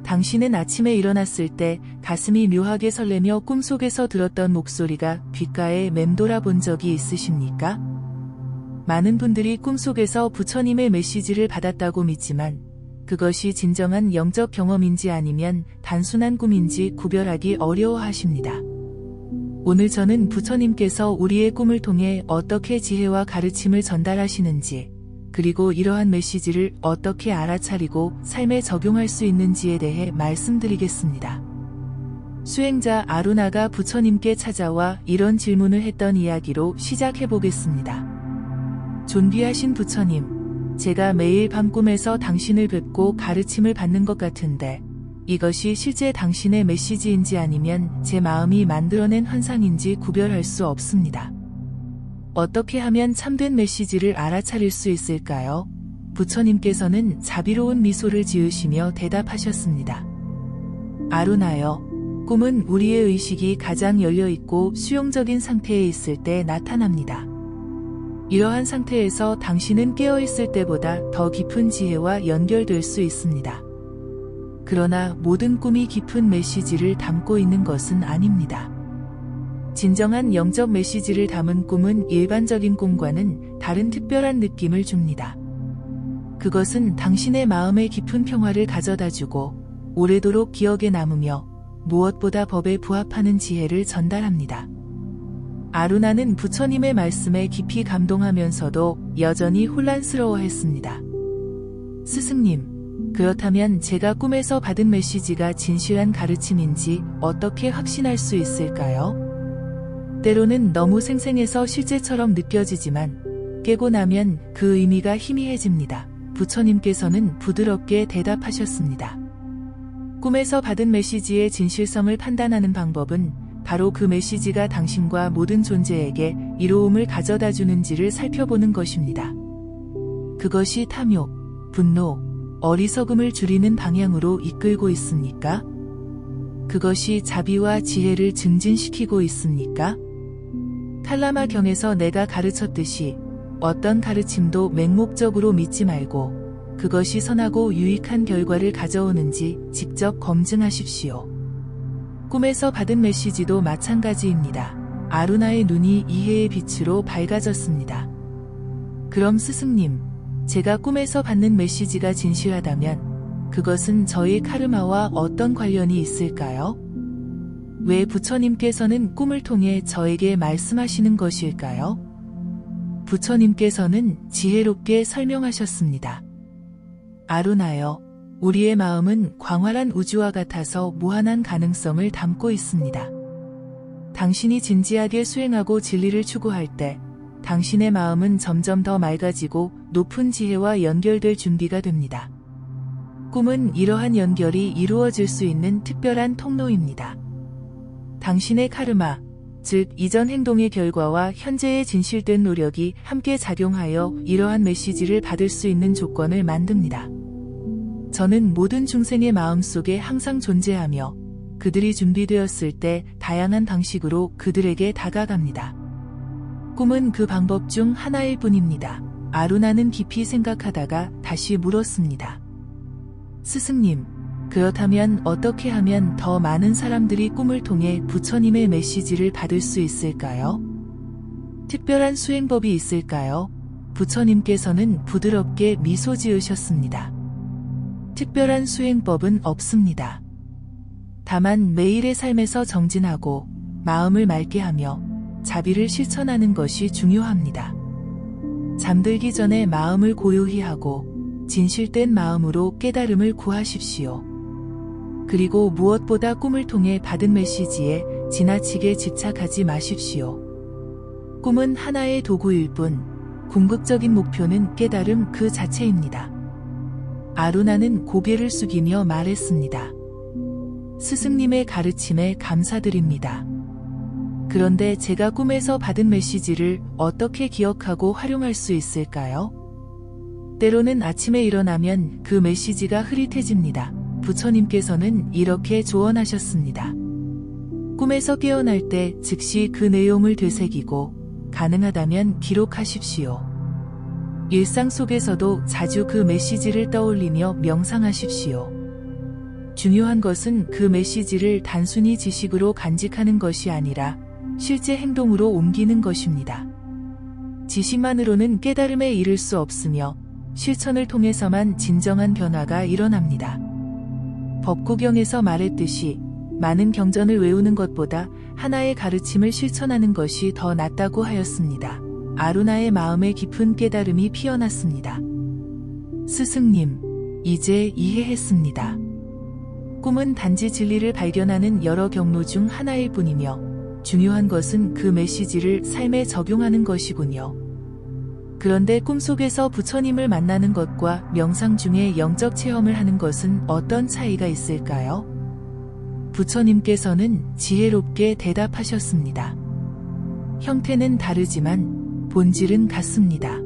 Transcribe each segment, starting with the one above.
당신은 아침에 일어났을 때 가슴이 묘하게 설레며 꿈속에서 들었던 목소리가 귓가에 맴돌아 본 적이 있으십니까? 많은 분들이 꿈속에서 부처님의 메시지를 받았다고 믿지만 그것이 진정한 영적 경험인지 아니면 단순한 꿈인지 구별하기 어려워하십니다. 오늘 저는 부처님께서 우리의 꿈을 통해 어떻게 지혜와 가르침을 전달하시는지, 그리고 이러한 메시지를 어떻게 알아차리고 삶에 적용할 수 있는지에 대해 말씀드리겠습니다. 수행자 아루나가 부처님께 찾아와 이런 질문을 했던 이야기로 시작해보겠습니다. 존귀하신 부처님, 제가 매일 밤 꿈에서 당신을 뵙고 가르침을 받는 것 같은데 이것이 실제 당신의 메시지인지 아니면 제 마음이 만들어낸 환상인지 구별할 수 없습니다. 어떻게 하면 참된 메시지를 알아차릴 수 있을까요? 부처님께서는 자비로운 미소를 지으시며 대답하셨습니다. 아루나여, 꿈은 우리의 의식이 가장 열려있고 수용적인 상태에 있을 때 나타납니다. 이러한 상태에서 당신은 깨어있을 때보다 더 깊은 지혜와 연결될 수 있습니다. 그러나 모든 꿈이 깊은 메시지를 담고 있는 것은 아닙니다. 진정한 영적 메시지를 담은 꿈은 일반적인 꿈과는 다른 특별한 느낌을 줍니다. 그것은 당신의 마음에 깊은 평화를 가져다주고 오래도록 기억에 남으며 무엇보다 법에 부합하는 지혜를 전달합니다. 아루나는 부처님의 말씀에 깊이 감동하면서도 여전히 혼란스러워했습니다. 스승님, 그렇다면 제가 꿈에서 받은 메시지가 진실한 가르침인지 어떻게 확신할 수 있을까요? 때로는 너무 생생해서 실제처럼 느껴지지만 깨고 나면 그 의미가 희미해집니다. 부처님께서는 부드럽게 대답하셨습니다. 꿈에서 받은 메시지의 진실성을 판단하는 방법은 바로 그 메시지가 당신과 모든 존재에게 이로움을 가져다 주는지를 살펴보는 것입니다. 그것이 탐욕, 분노, 어리석음을 줄이는 방향으로 이끌고 있습니까? 그것이 자비와 지혜를 증진시키고 있습니까? 칼라마 경에서 내가 가르쳤듯이 어떤 가르침도 맹목적으로 믿지 말고 그것이 선하고 유익한 결과를 가져오는지 직접 검증하십시오. 꿈에서 받은 메시지도 마찬가지입니다. 아루나의 눈이 이해의 빛으로 밝아졌습니다. 그럼 스승님, 제가 꿈에서 받는 메시지가 진실하다면 그것은 저의 카르마와 어떤 관련이 있을까요? 왜 부처님께서는 꿈을 통해 저에게 말씀하시는 것일까요? 부처님께서는 지혜롭게 설명하셨습니다. 아루나여, 우리의 마음은 광활한 우주와 같아서 무한한 가능성을 담고 있습니다. 당신이 진지하게 수행하고 진리를 추구할 때 당신의 마음은 점점 더 맑아지고 높은 지혜와 연결될 준비가 됩니다. 꿈은 이러한 연결이 이루어질 수 있는 특별한 통로입니다. 당신의 카르마, 즉 이전 행동의 결과와 현재의 진실된 노력이 함께 작용하여 이러한 메시지를 받을 수 있는 조건을 만듭니다. 저는 모든 중생의 마음속에 항상 존재하며 그들이 준비되었을 때 다양한 방식으로 그들에게 다가갑니다. 꿈은 그 방법 중 하나일 뿐입니다. 아루나는 깊이 생각하다가 다시 물었습니다. 스승님, 그렇다면 어떻게 하면 더 많은 사람들이 꿈을 통해 부처님의 메시지를 받을 수 있을까요? 특별한 수행법이 있을까요? 부처님께서는 부드럽게 미소 지으셨습니다. 특별한 수행법은 없습니다. 다만 매일의 삶에서 정진하고 마음을 맑게 하며 자비를 실천하는 것이 중요합니다. 잠들기 전에 마음을 고요히 하고 진실된 마음으로 깨달음을 구하십시오. 그리고 무엇보다 꿈을 통해 받은 메시지에 지나치게 집착하지 마십시오. 꿈은 하나의 도구일 뿐, 궁극적인 목표는 깨달음 그 자체입니다. 아루나는 고개를 숙이며 말했습니다. 스승님의 가르침에 감사드립니다. 그런데 제가 꿈에서 받은 메시지를 어떻게 기억하고 활용할 수 있을까요? 때로는 아침에 일어나면 그 메시지가 흐릿해집니다. 부처님께서는 이렇게 조언하셨습니다. 꿈에서 깨어날 때 즉시 그 내용을 되새기고 가능하다면 기록하십시오. 일상 속에서도 자주 그 메시지를 떠올리며 명상하십시오. 중요한 것은 그 메시지를 단순히 지식으로 간직하는 것이 아니라 실제 행동으로 옮기는 것입니다. 지식만으로는 깨달음에 이를 수 없으며 실천을 통해서만 진정한 변화가 일어납니다. 법구경에서 말했듯이 많은 경전을 외우는 것보다 하나의 가르침을 실천하는 것이 더 낫다고 하였습니다. 아루나의 마음에 깊은 깨달음이 피어났습니다. 스승님, 이제 이해했습니다. 꿈은 단지 진리를 발견하는 여러 경로 중 하나일 뿐이며 중요한 것은 그 메시지를 삶에 적용하는 것이군요. 그런데 꿈속에서 부처님을 만나는 것과 명상 중에 영적 체험을 하는 것은 어떤 차이가 있을까요? 부처님께서는 지혜롭게 대답하셨습니다. 형태는 다르지만 본질은 같습니다.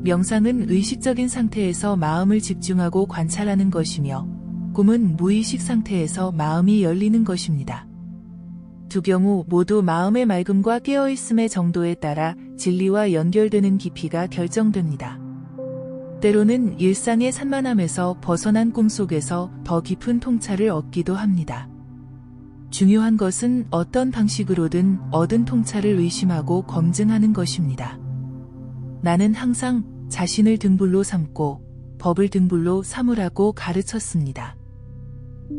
명상은 의식적인 상태에서 마음을 집중하고 관찰하는 것이며 꿈은 무의식 상태에서 마음이 열리는 것입니다. 두 경우 모두 마음의 맑음과 깨어있음의 정도에 따라 진리와 연결되는 깊이가 결정됩니다. 때로는 일상의 산만함에서 벗어난 꿈속에서 더 깊은 통찰을 얻기도 합니다. 중요한 것은 어떤 방식으로든 얻은 통찰을 의심하고 검증하는 것입니다. 나는 항상 자신을 등불로 삼고 법을 등불로 삼으라고 가르쳤습니다.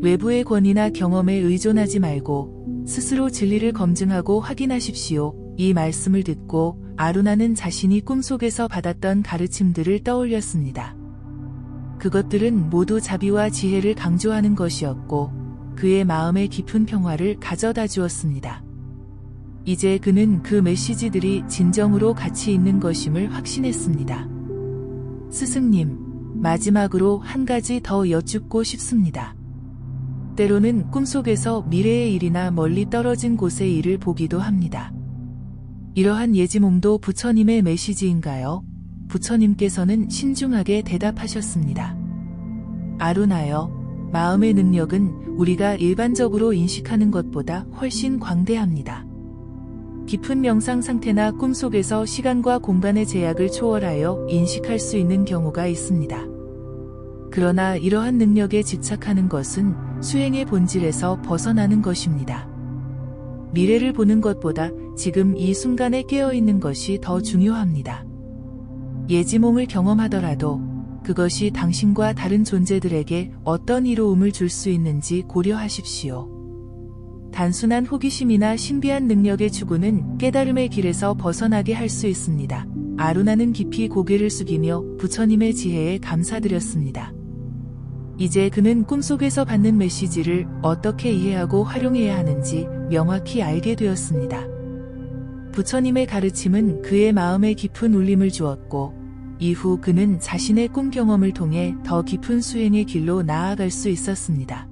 외부의 권위나 경험에 의존하지 말고 스스로 진리를 검증하고 확인하십시오. 이 말씀을 듣고 아루나는 자신이 꿈속에서 받았던 가르침들을 떠올렸습니다. 그것들은 모두 자비와 지혜를 강조하는 것이었고 그의 마음에 깊은 평화를 가져다 주었습니다. 이제 그는 그 메시지들이 진정으로 가치 있는 것임을 확신했습니다. 스승님, 마지막으로 한 가지 더 여쭙고 싶습니다. 때로는 꿈속에서 미래의 일이나 멀리 떨어진 곳의 일을 보기도 합니다. 이러한 예지몽도 부처님의 메시지인가요? 부처님께서는 신중하게 대답하셨습니다. 아루나여, 마음의 능력은 우리가 일반적으로 인식하는 것보다 훨씬 광대합니다. 깊은 명상 상태나 꿈속에서 시간과 공간의 제약을 초월하여 인식할 수 있는 경우가 있습니다. 그러나 이러한 능력에 집착하는 것은 수행의 본질에서 벗어나는 것입니다. 미래를 보는 것보다 지금 이 순간에 깨어있는 것이 더 중요합니다. 예지몽을 경험하더라도 그것이 당신과 다른 존재들에게 어떤 이로움을 줄 수 있는지 고려하십시오. 단순한 호기심이나 신비한 능력의 추구는 깨달음의 길에서 벗어나게 할 수 있습니다. 아루나는 깊이 고개를 숙이며 부처님의 지혜에 감사드렸습니다. 이제 그는 꿈속에서 받는 메시지를 어떻게 이해하고 활용해야 하는지 명확히 알게 되었습니다. 부처님의 가르침은 그의 마음에 깊은 울림을 주었고 이후 그는 자신의 꿈 경험을 통해 더 깊은 수행의 길로 나아갈 수 있었습니다.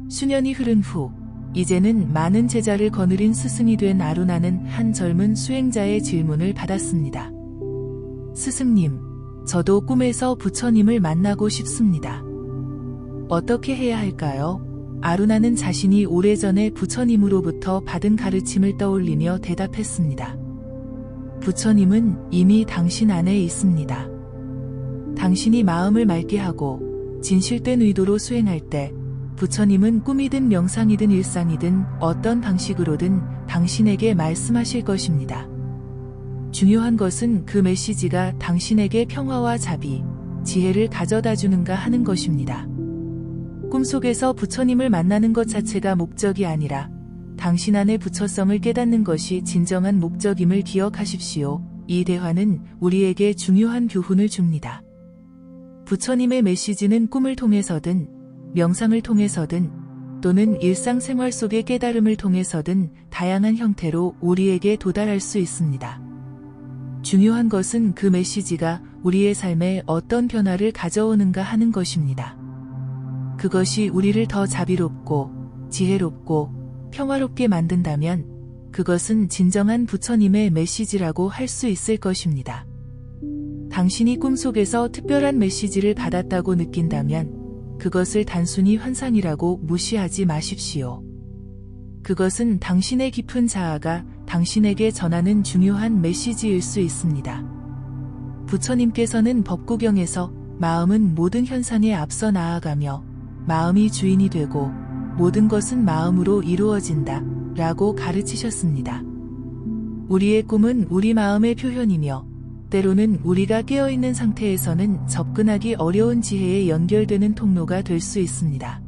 수년이 흐른 후 이제는 많은 제자를 거느린 스승이 된 아루나는 한 젊은 수행자의 질문을 받았습니다. 스승님, 저도 꿈에서 부처님을 만나고 싶습니다. 어떻게 해야 할까요? 아루나는 자신이 오래전에 부처님으로부터 받은 가르침을 떠올리며 대답했습니다. 부처님은 이미 당신 안에 있습니다. 당신이 마음을 맑게 하고 진실된 의도로 수행할 때 부처님은 꿈이든 명상이든 일상이든 어떤 방식으로든 당신에게 말씀하실 것입니다. 중요한 것은 그 메시지가 당신에게 평화와 자비, 지혜를 가져다 주는가 하는 것입니다. 꿈속에서 부처님을 만나는 것 자체가 목적이 아니라 당신 안의 부처성을 깨닫는 것이 진정한 목적임을 기억하십시오. 이 대화는 우리에게 중요한 교훈을 줍니다. 부처님의 메시지는 꿈을 통해서든 명상을 통해서든 또는 일상생활 속의 깨달음을 통해서든 다양한 형태로 우리에게 도달할 수 있습니다. 중요한 것은 그 메시지가 우리의 삶에 어떤 변화를 가져오는가 하는 것입니다. 그것이 우리를 더 자비롭고 지혜롭고 평화롭게 만든다면 그것은 진정한 부처님의 메시지라고 할 수 있을 것입니다. 당신이 꿈속에서 특별한 메시지를 받았다고 느낀다면 그것을 단순히 환상이라고 무시하지 마십시오. 그것은 당신의 깊은 자아가 당신에게 전하는 중요한 메시지일 수 있습니다. 부처님께서는 법구경에서 마음은 모든 현상에 앞서 나아가며 마음이 주인이 되고 모든 것은 마음으로 이루어진다 라고 가르치셨습니다. 우리의 꿈은 우리 마음의 표현이며 때로는 우리가 깨어있는 상태에서는 접근하기 어려운 지혜에 연결되는 통로가 될 수 있습니다.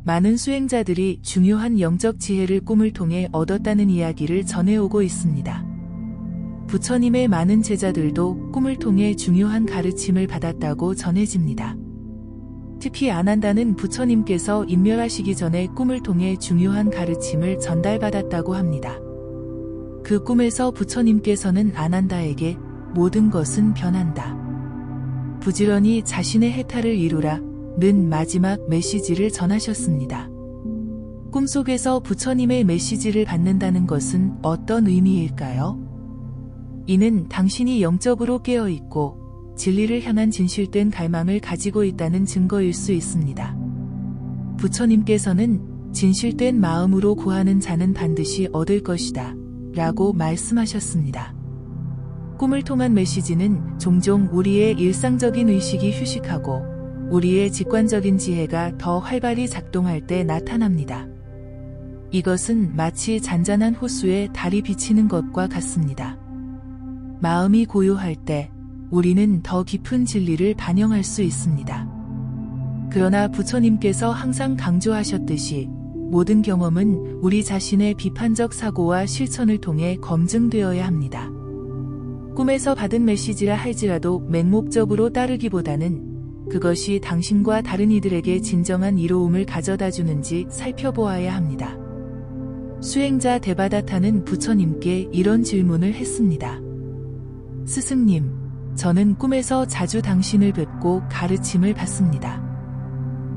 많은 수행자들이 중요한 영적 지혜를 꿈을 통해 얻었다는 이야기를 전해오고 있습니다. 부처님의 많은 제자들도 꿈을 통해 중요한 가르침을 받았다고 전해집니다. 특히 아난다는 부처님께서 인멸하시기 전에 꿈을 통해 중요한 가르침을 전달받았다고 합니다. 그 꿈에서 부처님께서는 아난다에게 모든 것은 변한다. 부지런히 자신의 해탈을 이루라 는 마지막 메시지를 전하셨습니다. 꿈속에서 부처님의 메시지를 받는다는 것은 어떤 의미일까요? 이는 당신이 영적으로 깨어있고 진리를 향한 진실된 갈망을 가지고 있다는 증거일 수 있습니다. 부처님께서는 진실된 마음으로 구하는 자는 반드시 얻을 것이다 라고 말씀하셨습니다. 꿈을 통한 메시지는 종종 우리의 일상적인 의식이 휴식하고 우리의 직관적인 지혜가 더 활발히 작동할 때 나타납니다. 이것은 마치 잔잔한 호수에 달이 비치는 것과 같습니다. 마음이 고요할 때 우리는 더 깊은 진리를 반영할 수 있습니다. 그러나 부처님께서 항상 강조하셨듯이 모든 경험은 우리 자신의 비판적 사고와 실천을 통해 검증되어야 합니다. 꿈에서 받은 메시지라 할지라도 맹목적으로 따르기보다는 그것이 당신과 다른 이들에게 진정한 이로움을 가져다 주는지 살펴보아야 합니다. 수행자 데바다타는 부처님께 이런 질문을 했습니다. 스승님, 저는 꿈에서 자주 당신을 뵙고 가르침을 받습니다.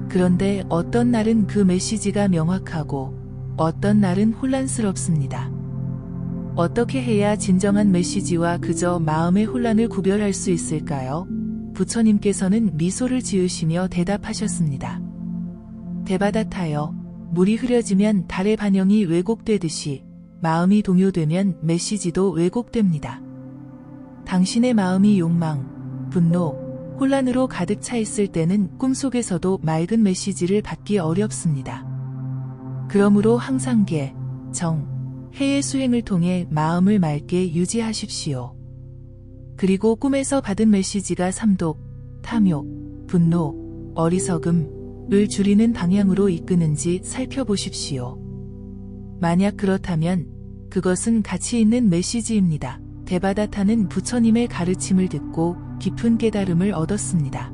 그런데 어떤 날은 그 메시지가 명확하고 어떤 날은 혼란스럽습니다. 어떻게 해야 진정한 메시지와 그저 마음의 혼란을 구별할 수 있을까요? 부처님께서는 미소를 지으시며 대답하셨습니다. 데바다타여, 물이 흐려지면 달의 반영이 왜곡되듯이 마음이 동요되면 메시지도 왜곡됩니다. 당신의 마음이 욕망, 분노, 혼란으로 가득 차 있을 때는 꿈속에서도 맑은 메시지를 받기 어렵습니다. 그러므로 항상 계, 정, 해의 수행을 통해 마음을 맑게 유지하십시오. 그리고 꿈에서 받은 메시지가 삼독, 탐욕, 분노, 어리석음을 줄이는 방향으로 이끄는지 살펴보십시오. 만약 그렇다면 그것은 가치 있는 메시지입니다. 데바다타는 부처님의 가르침을 듣고 깊은 깨달음을 얻었습니다.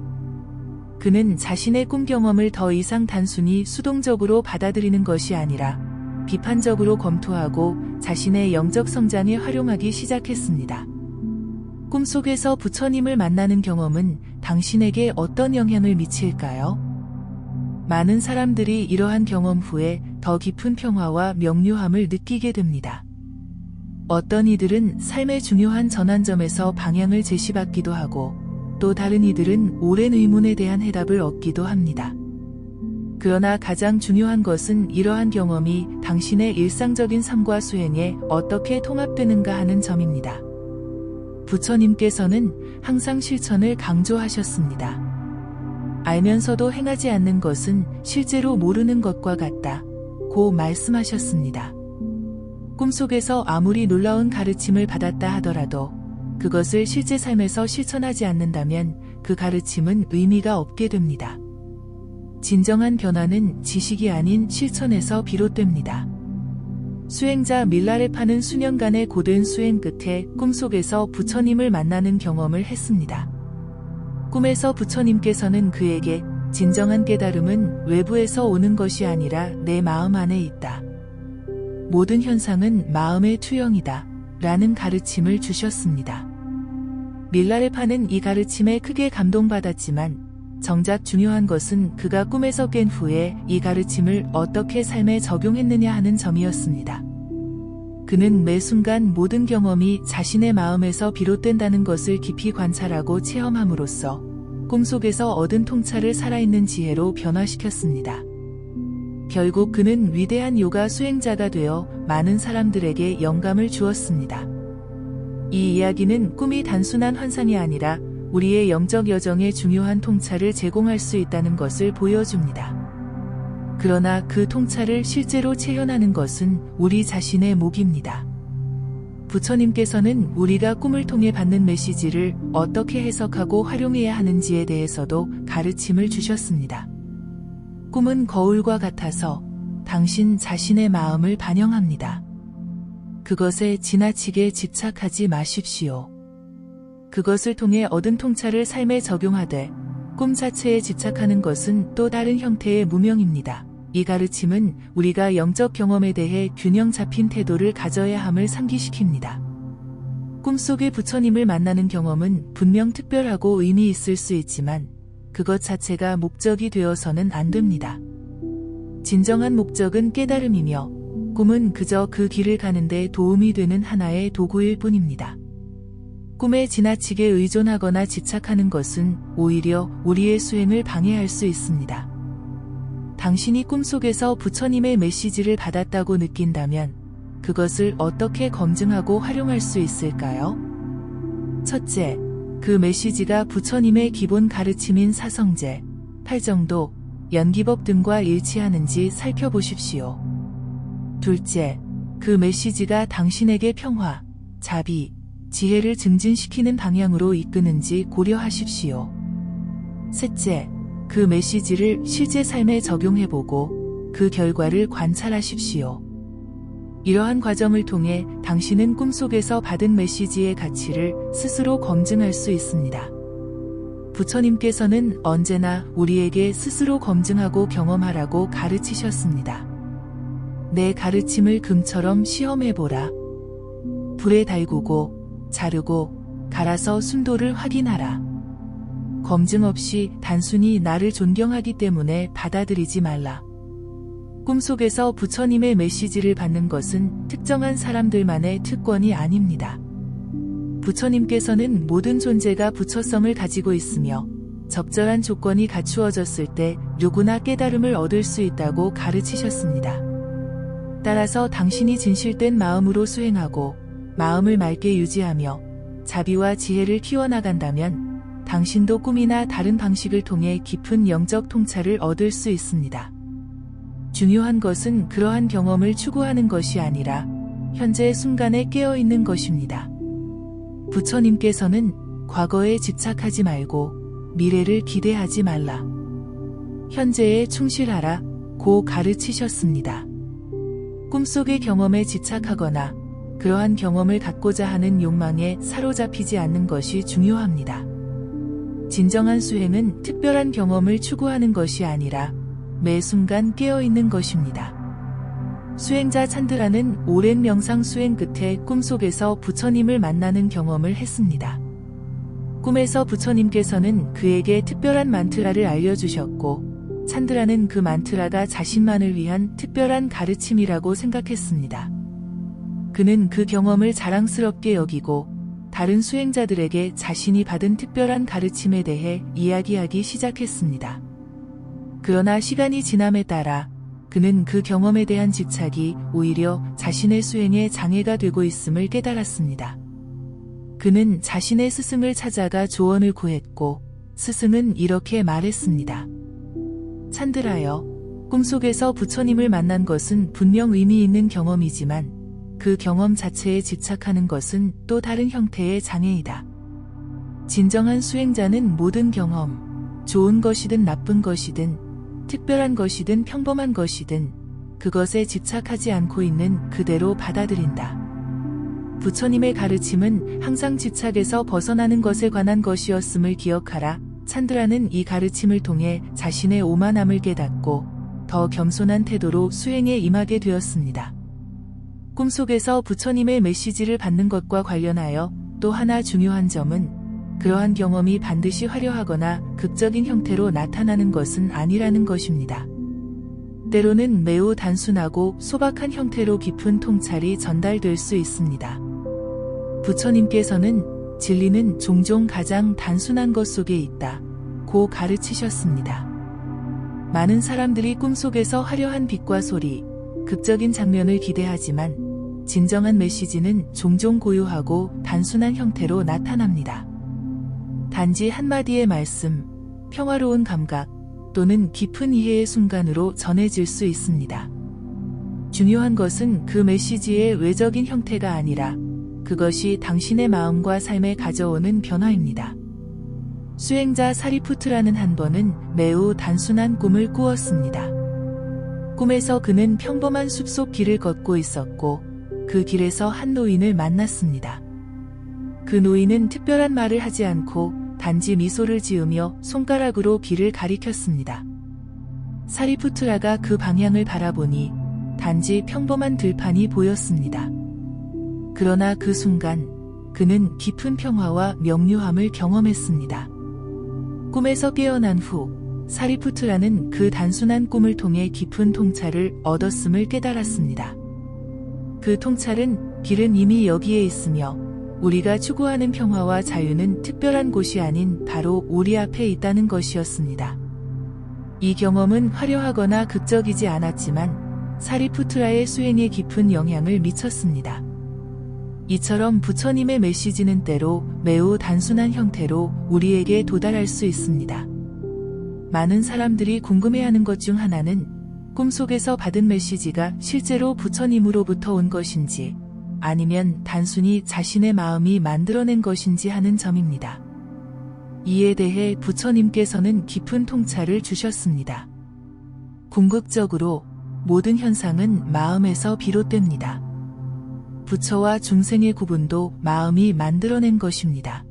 그는 자신의 꿈 경험을 더 이상 단순히 수동적으로 받아들이는 것이 아니라 비판적으로 검토하고 자신의 영적 성장에 활용하기 시작했습니다. 꿈속에서 부처님을 만나는 경험은 당신에게 어떤 영향을 미칠까요? 많은 사람들이 이러한 경험 후에 더 깊은 평화와 명료함을 느끼게 됩니다. 어떤 이들은 삶의 중요한 전환점에서 방향을 제시받기도 하고 또 다른 이들은 오랜 의문에 대한 해답을 얻기도 합니다. 그러나 가장 중요한 것은 이러한 경험이 당신의 일상적인 삶과 수행에 어떻게 통합되는가 하는 점입니다. 부처님께서는 항상 실천을 강조하셨습니다. 알면서도 행하지 않는 것은 실제로 모르는 것과 같다 고 말씀하셨습니다. 꿈속에서 아무리 놀라운 가르침을 받았다 하더라도 그것을 실제 삶에서 실천하지 않는다면 그 가르침은 의미가 없게 됩니다. 진정한 변화는 지식이 아닌 실천에서 비롯됩니다. 수행자 밀라레파는 수년간의 고된 수행 끝에 꿈속에서 부처님을 만나는 경험을 했습니다. 꿈에서 부처님께서는 그에게 진정한 깨달음은 외부에서 오는 것이 아니라 내 마음 안에 있다. 모든 현상은 마음의 투영이다. 라는 가르침을 주셨습니다. 밀라레파는 이 가르침에 크게 감동받았지만 정작 중요한 것은 그가 꿈에서 깬 후에 이 가르침을 어떻게 삶에 적용했느냐 하는 점이었습니다. 그는 매 순간 모든 경험이 자신의 마음에서 비롯된다는 것을 깊이 관찰하고 체험함으로써 꿈속에서 얻은 통찰을 살아있는 지혜로 변화시켰습니다. 결국 그는 위대한 요가 수행자가 되어 많은 사람들에게 영감을 주었습니다. 이 이야기는 꿈이 단순한 환상이 아니라 우리의 영적 여정에 중요한 통찰을 제공할 수 있다는 것을 보여줍니다. 그러나 그 통찰을 실제로 체현하는 것은 우리 자신의 몫입니다. 부처님께서는 우리가 꿈을 통해 받는 메시지를 어떻게 해석하고 활용해야 하는지에 대해서도 가르침을 주셨습니다. 꿈은 거울과 같아서 당신 자신의 마음을 반영합니다. 그것에 지나치게 집착하지 마십시오. 그것을 통해 얻은 통찰을 삶에 적용하되 꿈 자체에 집착하는 것은 또 다른 형태의 무명입니다. 이 가르침은 우리가 영적 경험에 대해 균형 잡힌 태도를 가져야 함을 상기시킵니다. 꿈속의 부처님을 만나는 경험은 분명 특별하고 의미 있을 수 있지만 그것 자체가 목적이 되어서는 안 됩니다. 진정한 목적은 깨달음이며 꿈은 그저 그 길을 가는 데 도움이 되는 하나의 도구일 뿐입니다. 꿈에 지나치게 의존하거나 집착하는 것은 오히려 우리의 수행을 방해할 수 있습니다. 당신이 꿈속에서 부처님의 메시지를 받았다고 느낀다면 그것을 어떻게 검증하고 활용할 수 있을까요? 첫째, 그 메시지가 부처님의 기본 가르침인 사성제, 팔정도, 연기법 등과 일치하는지 살펴보십시오. 둘째, 그 메시지가 당신에게 평화, 자비, 지혜를 증진시키는 방향으로 이끄는지 고려하십시오. 셋째, 그 메시지를 실제 삶에 적용해보고 그 결과를 관찰하십시오. 이러한 과정을 통해 당신은 꿈속에서 받은 메시지의 가치를 스스로 검증할 수 있습니다. 부처님께서는 언제나 우리에게 스스로 검증하고 경험하라고 가르치셨습니다. 내 가르침을 금처럼 시험해보라. 불에 달구고 자르고 갈아서 순도를 확인하라. 검증 없이 단순히 나를 존경하기 때문에 받아들이지 말라. 꿈속에서 부처님의 메시지를 받는 것은 특정한 사람들만의 특권이 아닙니다. 부처님께서는 모든 존재가 부처성을 가지고 있으며 적절한 조건이 갖추어졌을 때 누구나 깨달음을 얻을 수 있다고 가르치셨습니다. 따라서 당신이 진실된 마음으로 수행하고 마음을 맑게 유지하며 자비와 지혜를 키워나간다면 당신도 꿈이나 다른 방식을 통해 깊은 영적 통찰을 얻을 수 있습니다. 중요한 것은 그러한 경험을 추구하는 것이 아니라 현재 순간에 깨어있는 것입니다. 부처님께서는 과거에 집착하지 말고 미래를 기대하지 말라. 현재에 충실하라 고 가르치셨습니다. 꿈속의 경험에 집착하거나 그러한 경험을 갖고자 하는 욕망에 사로잡히지 않는 것이 중요합니다. 진정한 수행은 특별한 경험을 추구하는 것이 아니라 매 순간 깨어있는 것입니다. 수행자 찬드라는 오랜 명상 수행 끝에 꿈속에서 부처님을 만나는 경험을 했습니다. 꿈에서 부처님께서는 그에게 특별한 만트라를 알려주셨고 찬드라는 그 만트라가 자신만을 위한 특별한 가르침이라고 생각했습니다. 그는 그 경험을 자랑스럽게 여기고 다른 수행자들에게 자신이 받은 특별한 가르침에 대해 이야기하기 시작했습니다. 그러나 시간이 지남에 따라 그는 그 경험에 대한 집착이 오히려 자신의 수행에 장애가 되고 있음을 깨달았습니다. 그는 자신의 스승을 찾아가 조언을 구했고 스승은 이렇게 말했습니다. 찬드라여, 꿈속에서 부처님을 만난 것은 분명 의미 있는 경험이지만 그 경험 자체에 집착하는 것은 또 다른 형태의 장애이다. 진정한 수행자는 모든 경험, 좋은 것이든 나쁜 것이든 특별한 것이든 평범한 것이든 그것에 집착하지 않고 있는 그대로 받아들인다. 부처님의 가르침은 항상 집착에서 벗어나는 것에 관한 것이었음을 기억하라. 찬드라는 이 가르침을 통해 자신의 오만함을 깨닫고 더 겸손한 태도로 수행에 임하게 되었습니다. 꿈속에서 부처님의 메시지를 받는 것과 관련하여 또 하나 중요한 점은 그러한 경험이 반드시 화려하거나 극적인 형태로 나타나는 것은 아니라는 것입니다. 때로는 매우 단순하고 소박한 형태로 깊은 통찰이 전달될 수 있습니다. 부처님께서는 진리는 종종 가장 단순한 것 속에 있다 고 가르치셨습니다. 많은 사람들이 꿈속에서 화려한 빛과 소리, 극적인 장면을 기대하지만 진정한 메시지는 종종 고요하고 단순한 형태로 나타납니다. 단지 한마디의 말씀, 평화로운 감각 또는 깊은 이해의 순간으로 전해질 수 있습니다. 중요한 것은 그 메시지의 외적인 형태가 아니라 그것이 당신의 마음과 삶에 가져오는 변화입니다. 수행자 사리푸트라는 한 번은 매우 단순한 꿈을 꾸었습니다. 꿈에서 그는 평범한 숲속 길을 걷고 있었고 그 길에서 한 노인을 만났습니다. 그 노인은 특별한 말을 하지 않고 단지 미소를 지으며 손가락으로 길을 가리켰습니다. 사리푸트라가 그 방향을 바라보니 단지 평범한 들판이 보였습니다. 그러나 그 순간 그는 깊은 평화와 명료함을 경험했습니다. 꿈에서 깨어난 후 사리푸트라는 그 단순한 꿈을 통해 깊은 통찰을 얻었음을 깨달았습니다. 그 통찰은 길은 이미 여기에 있으며 우리가 추구하는 평화와 자유는 특별한 곳이 아닌 바로 우리 앞에 있다는 것이었습니다. 이 경험은 화려하거나 극적이지 않았지만 사리푸트라의 수행에 깊은 영향을 미쳤습니다. 이처럼 부처님의 메시지는 때로 매우 단순한 형태로 우리에게 도달할 수 있습니다. 많은 사람들이 궁금해하는 것 중 하나는 꿈속에서 받은 메시지가 실제로 부처님으로부터 온 것인지 아니면 단순히 자신의 마음이 만들어낸 것인지 하는 점입니다. 이에 대해 부처님께서는 깊은 통찰을 주셨습니다. 궁극적으로 모든 현상은 마음에서 비롯됩니다. 부처와 중생의 구분도 마음이 만들어낸 것입니다.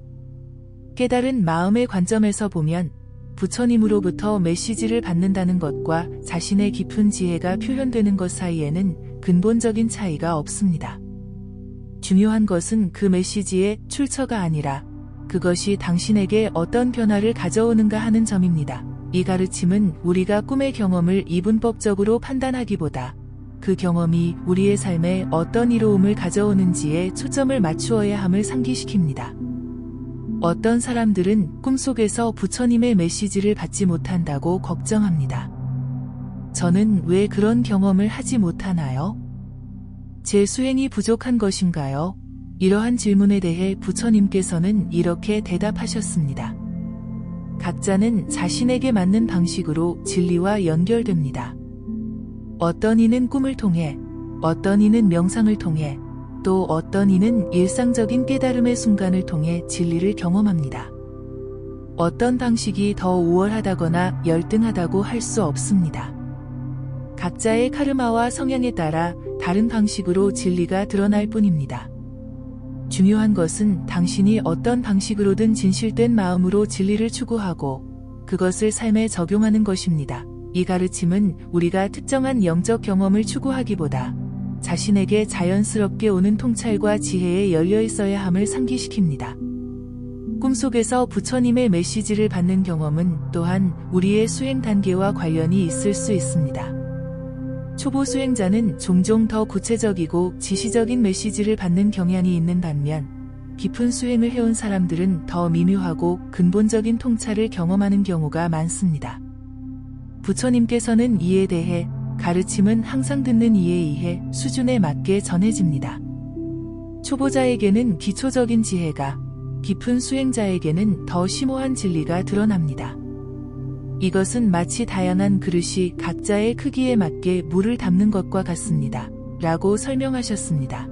깨달은 마음의 관점에서 보면 부처님으로부터 메시지를 받는다는 것과 자신의 깊은 지혜가 표현되는 것 사이에는 근본적인 차이가 없습니다. 중요한 것은 그 메시지의 출처가 아니라 그것이 당신에게 어떤 변화를 가져오는가 하는 점입니다. 이 가르침은 우리가 꿈의 경험을 이분법적으로 판단하기보다 그 경험이 우리의 삶에 어떤 이로움을 가져오는지에 초점을 맞추어야 함을 상기시킵니다. 어떤 사람들은 꿈속에서 부처님의 메시지를 받지 못한다고 걱정합니다. 저는 왜 그런 경험을 하지 못하나요? 제 수행이 부족한 것인가요? 이러한 질문에 대해 부처님께서는 이렇게 대답하셨습니다. 각자는 자신에게 맞는 방식으로 진리와 연결됩니다. 어떤 이는 꿈을 통해, 어떤 이는 명상을 통해, 또 어떤 이는 일상적인 깨달음의 순간을 통해 진리를 경험합니다. 어떤 방식이 더 우월하다거나 열등하다고 할 수 없습니다. 각자의 카르마와 성향에 따라 다른 방식으로 진리가 드러날 뿐입니다. 중요한 것은 당신이 어떤 방식으로든 진실된 마음으로 진리를 추구하고 그것을 삶에 적용하는 것입니다. 이 가르침은 우리가 특정한 영적 경험을 추구하기보다 자신에게 자연스럽게 오는 통찰과 지혜에 열려 있어야 함을 상기시킵니다. 꿈속에서 부처님의 메시지를 받는 경험은 또한 우리의 수행 단계와 관련이 있을 수 있습니다. 초보 수행자는 종종 더 구체적이고 지시적인 메시지를 받는 경향이 있는 반면 깊은 수행을 해온 사람들은 더 미묘하고 근본적인 통찰을 경험하는 경우가 많습니다. 부처님께서는 이에 대해 가르침은 항상 듣는 이에 의해 수준에 맞게 전해집니다. 초보자에게는 기초적인 지혜가, 깊은 수행자에게는 더 심오한 진리가 드러납니다. 이것은 마치 다양한 그릇이 각자의 크기에 맞게 물을 담는 것과 같습니다. 라고 설명하셨습니다.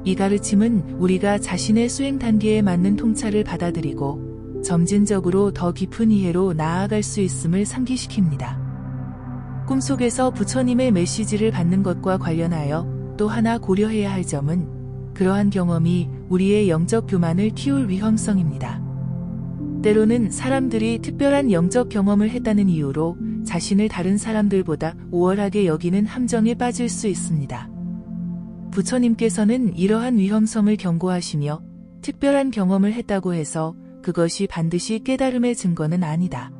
이 가르침은 우리가 자신의 수행 단계에 맞는 통찰을 받아들이고 점진적으로 더 깊은 이해로 나아갈 수 있음을 상기시킵니다. 꿈속에서 부처님의 메시지를 받는 것과 관련하여 또 하나 고려해야 할 점은 그러한 경험이 우리의 영적 교만을 키울 위험성입니다. 때로는 사람들이 특별한 영적 경험을 했다는 이유로 자신을 다른 사람들보다 우월하게 여기는 함정에 빠질 수 있습니다. 부처님께서는 이러한 위험성을 경고하시며 특별한 경험을 했다고 해서 그것이 반드시 깨달음의 증거는 아니다.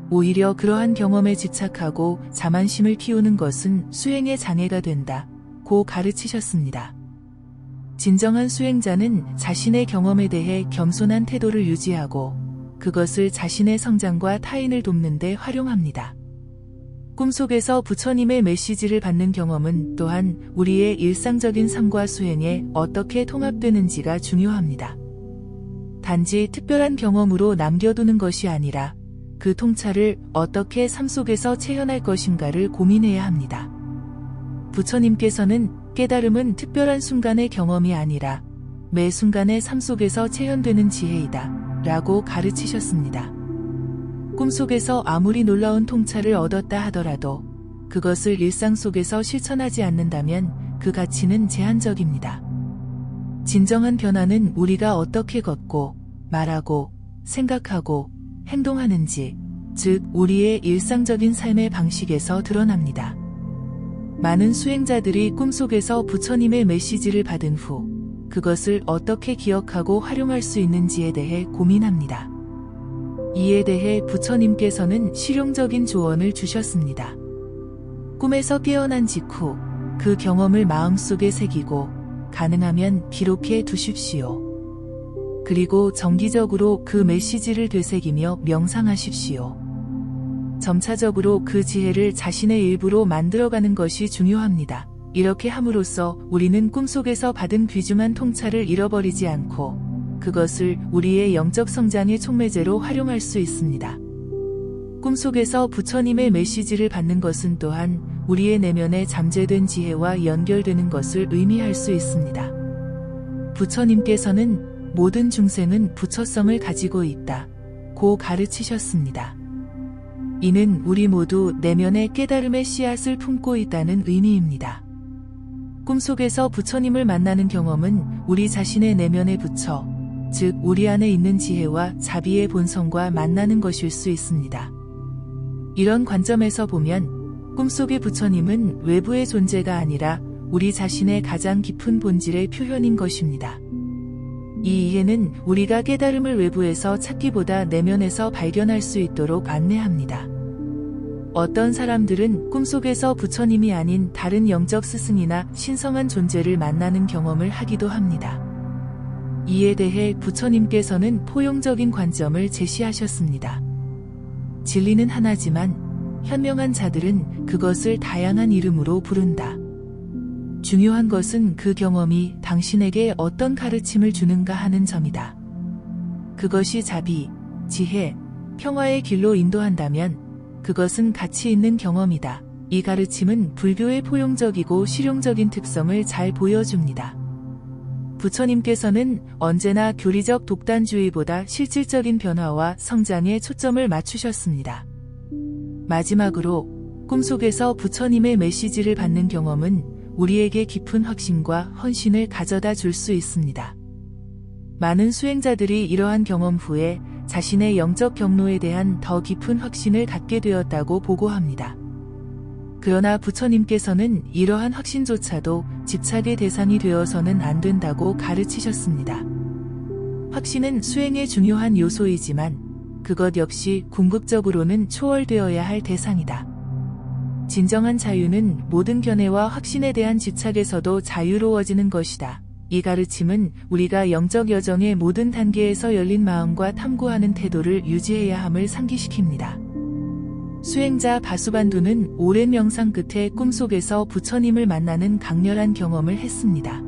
오히려 그러한 경험에 집착하고 자만심을 키우는 것은 수행의 장애가 된다. 고 가르치셨습니다. 진정한 수행자는 자신의 경험에 대해 겸손한 태도를 유지하고 그것을 자신의 성장과 타인을 돕는 데 활용합니다. 꿈속에서 부처님의 메시지를 받는 경험은 또한 우리의 일상적인 삶과 수행에 어떻게 통합되는지가 중요합니다. 단지 특별한 경험으로 남겨두는 것이 아니라 그 통찰을 어떻게 삶 속에서 체현할 것인가를 고민해야 합니다. 부처님께서는 깨달음은 특별한 순간의 경험이 아니라 매 순간의 삶 속에서 체현되는 지혜이다 라고 가르치셨습니다. 꿈속에서 아무리 놀라운 통찰을 얻었다 하더라도 그것을 일상 속에서 실천하지 않는다면 그 가치는 제한적입니다. 진정한 변화는 우리가 어떻게 걷고 말하고 생각하고 행동하는지, 즉 우리의 일상적인 삶의 방식에서 드러납니다. 많은 수행자들이 꿈속에서 부처님의 메시지를 받은 후 그것을 어떻게 기억하고 활용할 수 있는지에 대해 고민합니다. 이에 대해 부처님께서는 실용적인 조언을 주셨습니다. 꿈에서 깨어난 직후 그 경험을 마음속에 새기고 가능하면 기록해 두십시오. 그리고 정기적으로 그 메시지를 되새기며 명상하십시오. 점차적으로 그 지혜를 자신의 일부로 만들어가는 것이 중요합니다. 이렇게 함으로써 우리는 꿈속에서 받은 귀중한 통찰을 잃어버리지 않고 그것을 우리의 영적 성장의 촉매제로 활용할 수 있습니다. 꿈속에서 부처님의 메시지를 받는 것은 또한 우리의 내면의 잠재된 지혜와 연결되는 것을 의미할 수 있습니다. 부처님께서는 모든 중생은 부처성을 가지고 있다 고 가르치셨습니다. 이는 우리 모두 내면의 깨달음의 씨앗을 품고 있다는 의미입니다. 꿈속에서 부처님을 만나는 경험은 우리 자신의 내면의 부처, 즉 우리 안에 있는 지혜와 자비의 본성과 만나는 것일 수 있습니다. 이런 관점에서 보면 꿈속의 부처님은 외부의 존재가 아니라 우리 자신의 가장 깊은 본질의 표현인 것입니다. 이 이해는 우리가 깨달음을 외부에서 찾기보다 내면에서 발견할 수 있도록 안내합니다. 어떤 사람들은 꿈속에서 부처님이 아닌 다른 영적 스승이나 신성한 존재를 만나는 경험을 하기도 합니다. 이에 대해 부처님께서는 포용적인 관점을 제시하셨습니다. 진리는 하나지만 현명한 자들은 그것을 다양한 이름으로 부른다. 중요한 것은 그 경험이 당신에게 어떤 가르침을 주는가 하는 점이다. 그것이 자비, 지혜, 평화의 길로 인도한다면 그것은 가치 있는 경험이다. 이 가르침은 불교의 포용적이고 실용적인 특성을 잘 보여줍니다. 부처님께서는 언제나 교리적 독단주의보다 실질적인 변화와 성장에 초점을 맞추셨습니다. 마지막으로 꿈속에서 부처님의 메시지를 받는 경험은 우리에게 깊은 확신과 헌신을 가져다 줄 수 있습니다. 많은 수행자들이 이러한 경험 후에 자신의 영적 경로에 대한 더 깊은 확신을 갖게 되었다고 보고합니다. 그러나 부처님께서는 이러한 확신조차도 집착의 대상이 되어서는 안 된다고 가르치셨습니다. 확신은 수행의 중요한 요소이지만 그것 역시 궁극적으로는 초월되어야 할 대상이다. 진정한 자유는 모든 견해와 확신에 대한 집착에서도 자유로워지는 것이다. 이 가르침은 우리가 영적 여정의 모든 단계에서 열린 마음과 탐구하는 태도를 유지해야 함을 상기시킵니다. 수행자 바수반두는 오랜 명상 끝에 꿈속에서 부처님을 만나는 강렬한 경험을 했습니다.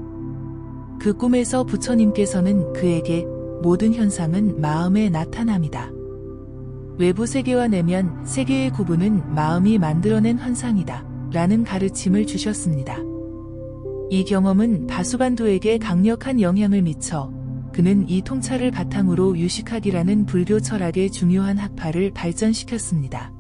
그 꿈에서 부처님께서는 그에게 모든 현상은 마음에 나타남이다. 외부 세계와 내면 세계의 구분은 마음이 만들어낸 환상이다 라는 가르침을 주셨습니다. 이 경험은 바수반두에게 강력한 영향을 미쳐 그는 이 통찰을 바탕으로 유식학이라는 불교 철학의 중요한 학파를 발전시켰습니다.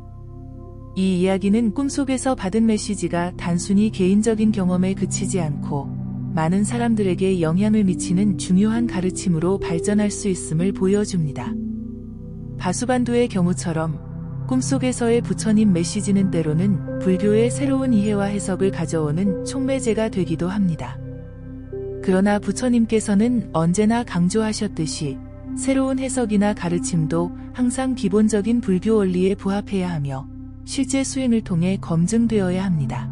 이 이야기는 꿈속에서 받은 메시지가 단순히 개인적인 경험에 그치지 않고 많은 사람들에게 영향을 미치는 중요한 가르침으로 발전할 수 있음을 보여줍니다. 바수반두의 경우처럼 꿈속에서의 부처님 메시지는 때로는 불교의 새로운 이해와 해석을 가져오는 촉매제가 되기도 합니다. 그러나 부처님께서는 언제나 강조하셨듯이 새로운 해석이나 가르침도 항상 기본적인 불교 원리에 부합해야 하며 실제 수행을 통해 검증되어야 합니다.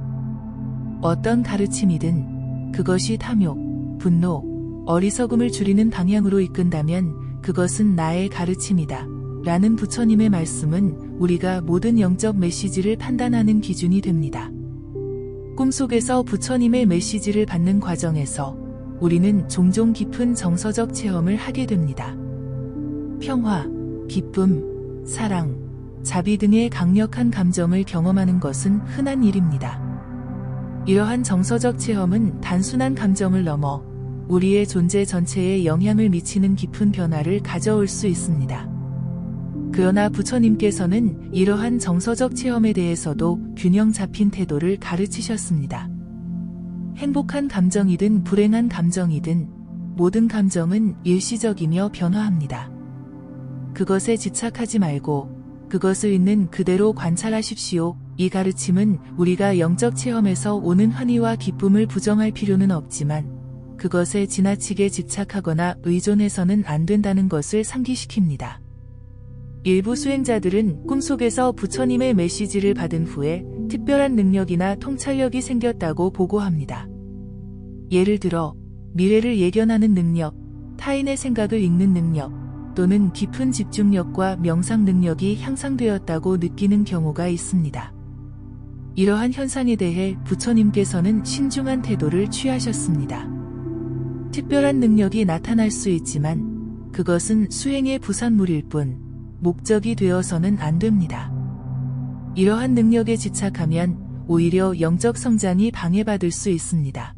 어떤 가르침이든 그것이 탐욕, 분노, 어리석음을 줄이는 방향으로 이끈다면 그것은 나의 가르침이다 라는 부처님의 말씀은 우리가 모든 영적 메시지를 판단하는 기준이 됩니다. 꿈속에서 부처님의 메시지를 받는 과정에서 우리는 종종 깊은 정서적 체험을 하게 됩니다. 평화, 기쁨, 사랑, 자비 등의 강력한 감정을 경험하는 것은 흔한 일입니다. 이러한 정서적 체험은 단순한 감정을 넘어 우리의 존재 전체에 영향을 미치는 깊은 변화를 가져올 수 있습니다. 그러나 부처님께서는 이러한 정서적 체험에 대해서도 균형 잡힌 태도를 가르치셨습니다. 행복한 감정이든 불행한 감정이든 모든 감정은 일시적이며 변화합니다. 그것에 집착하지 말고 그것을 있는 그대로 관찰하십시오. 이 가르침은 우리가 영적 체험에서 오는 환희와 기쁨을 부정할 필요는 없지만 그것에 지나치게 집착하거나 의존해서는 안 된다는 것을 상기시킵니다. 일부 수행자들은 꿈속에서 부처님의 메시지를 받은 후에 특별한 능력이나 통찰력이 생겼다고 보고합니다. 예를 들어 미래를 예견하는 능력, 타인의 생각을 읽는 능력, 또는 깊은 집중력과 명상 능력이 향상되었다고 느끼는 경우가 있습니다. 이러한 현상에 대해 부처님께서는 신중한 태도를 취하셨습니다. 특별한 능력이 나타날 수 있지만 그것은 수행의 부산물일 뿐 목적이 되어서는 안 됩니다. 이러한 능력에 집착하면 오히려 영적 성장이 방해받을 수 있습니다.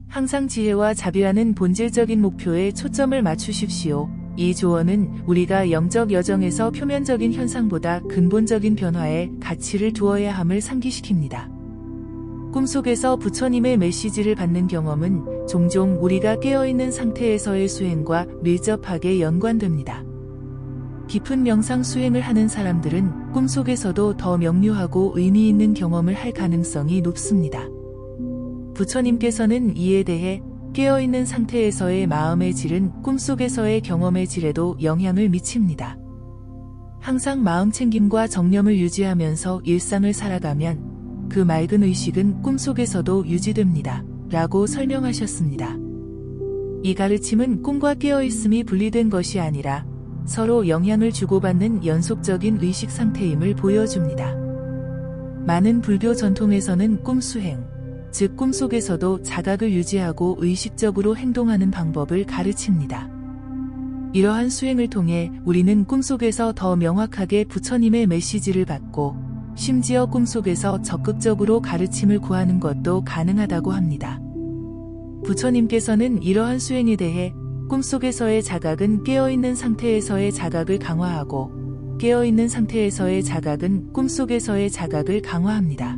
항상 지혜와 자비라는 본질적인 목표에 초점을 맞추십시오. 이 조언은 우리가 영적 여정에서 표면적인 현상보다 근본적인 변화에 가치를 두어야 함을 상기시킵니다. 꿈속에서 부처님의 메시지를 받는 경험은 종종 우리가 깨어있는 상태에서의 수행과 밀접하게 연관됩니다. 깊은 명상 수행을 하는 사람들은 꿈속에서도 더 명료하고 의미 있는 경험을 할 가능성이 높습니다. 부처님께서는 이에 대해 깨어있는 상태에서의 마음의 질은 꿈속에서의 경험의 질에도 영향을 미칩니다. 항상 마음챙김과 정념을 유지하면서 일상을 살아가면 그 맑은 의식은 꿈속에서도 유지됩니다. 라고 설명하셨습니다. 이 가르침은 꿈과 깨어있음이 분리된 것이 아니라 서로 영향을 주고받는 연속적인 의식 상태임을 보여줍니다. 많은 불교 전통에서는 꿈수행, 즉 꿈속에서도 자각을 유지하고 의식적으로 행동하는 방법을 가르칩니다. 이러한 수행을 통해 우리는 꿈속에서 더 명확하게 부처님의 메시지를 받고 심지어 꿈속에서 적극적으로 가르침을 구하는 것도 가능하다고 합니다. 부처님께서는 이러한 수행에 대해 꿈속에서의 자각은 깨어있는 상태에서의 자각을 강화하고 깨어있는 상태에서의 자각은 꿈속에서의 자각을 강화합니다.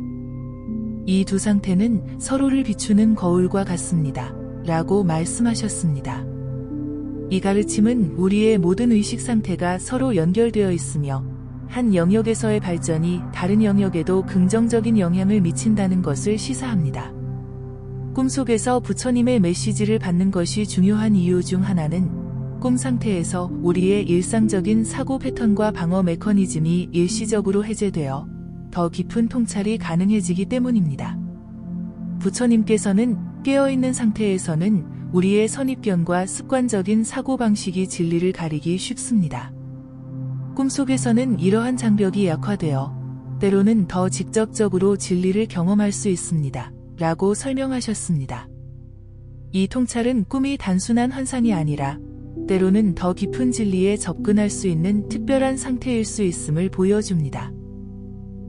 이 두 상태는 서로를 비추는 거울과 같습니다. 라고 말씀하셨습니다. 이 가르침은 우리의 모든 의식 상태가 서로 연결되어 있으며 한 영역에서의 발전이 다른 영역에도 긍정적인 영향을 미친다는 것을 시사합니다. 꿈속에서 부처님의 메시지를 받는 것이 중요한 이유 중 하나는 꿈 상태에서 우리의 일상적인 사고 패턴과 방어 메커니즘이 일시적으로 해제되어 더 깊은 통찰이 가능해지기 때문입니다. 부처님께서는 깨어있는 상태에서는 우리의 선입견과 습관적인 사고방식이 진리를 가리기 쉽습니다. 꿈속에서는 이러한 장벽이 약화되어 때로는 더 직접적으로 진리를 경험할 수 있습니다. 라고 설명하셨습니다. 이 통찰은 꿈이 단순한 환상이 아니라 때로는 더 깊은 진리에 접근할 수 있는 특별한 상태일 수 있음을 보여줍니다.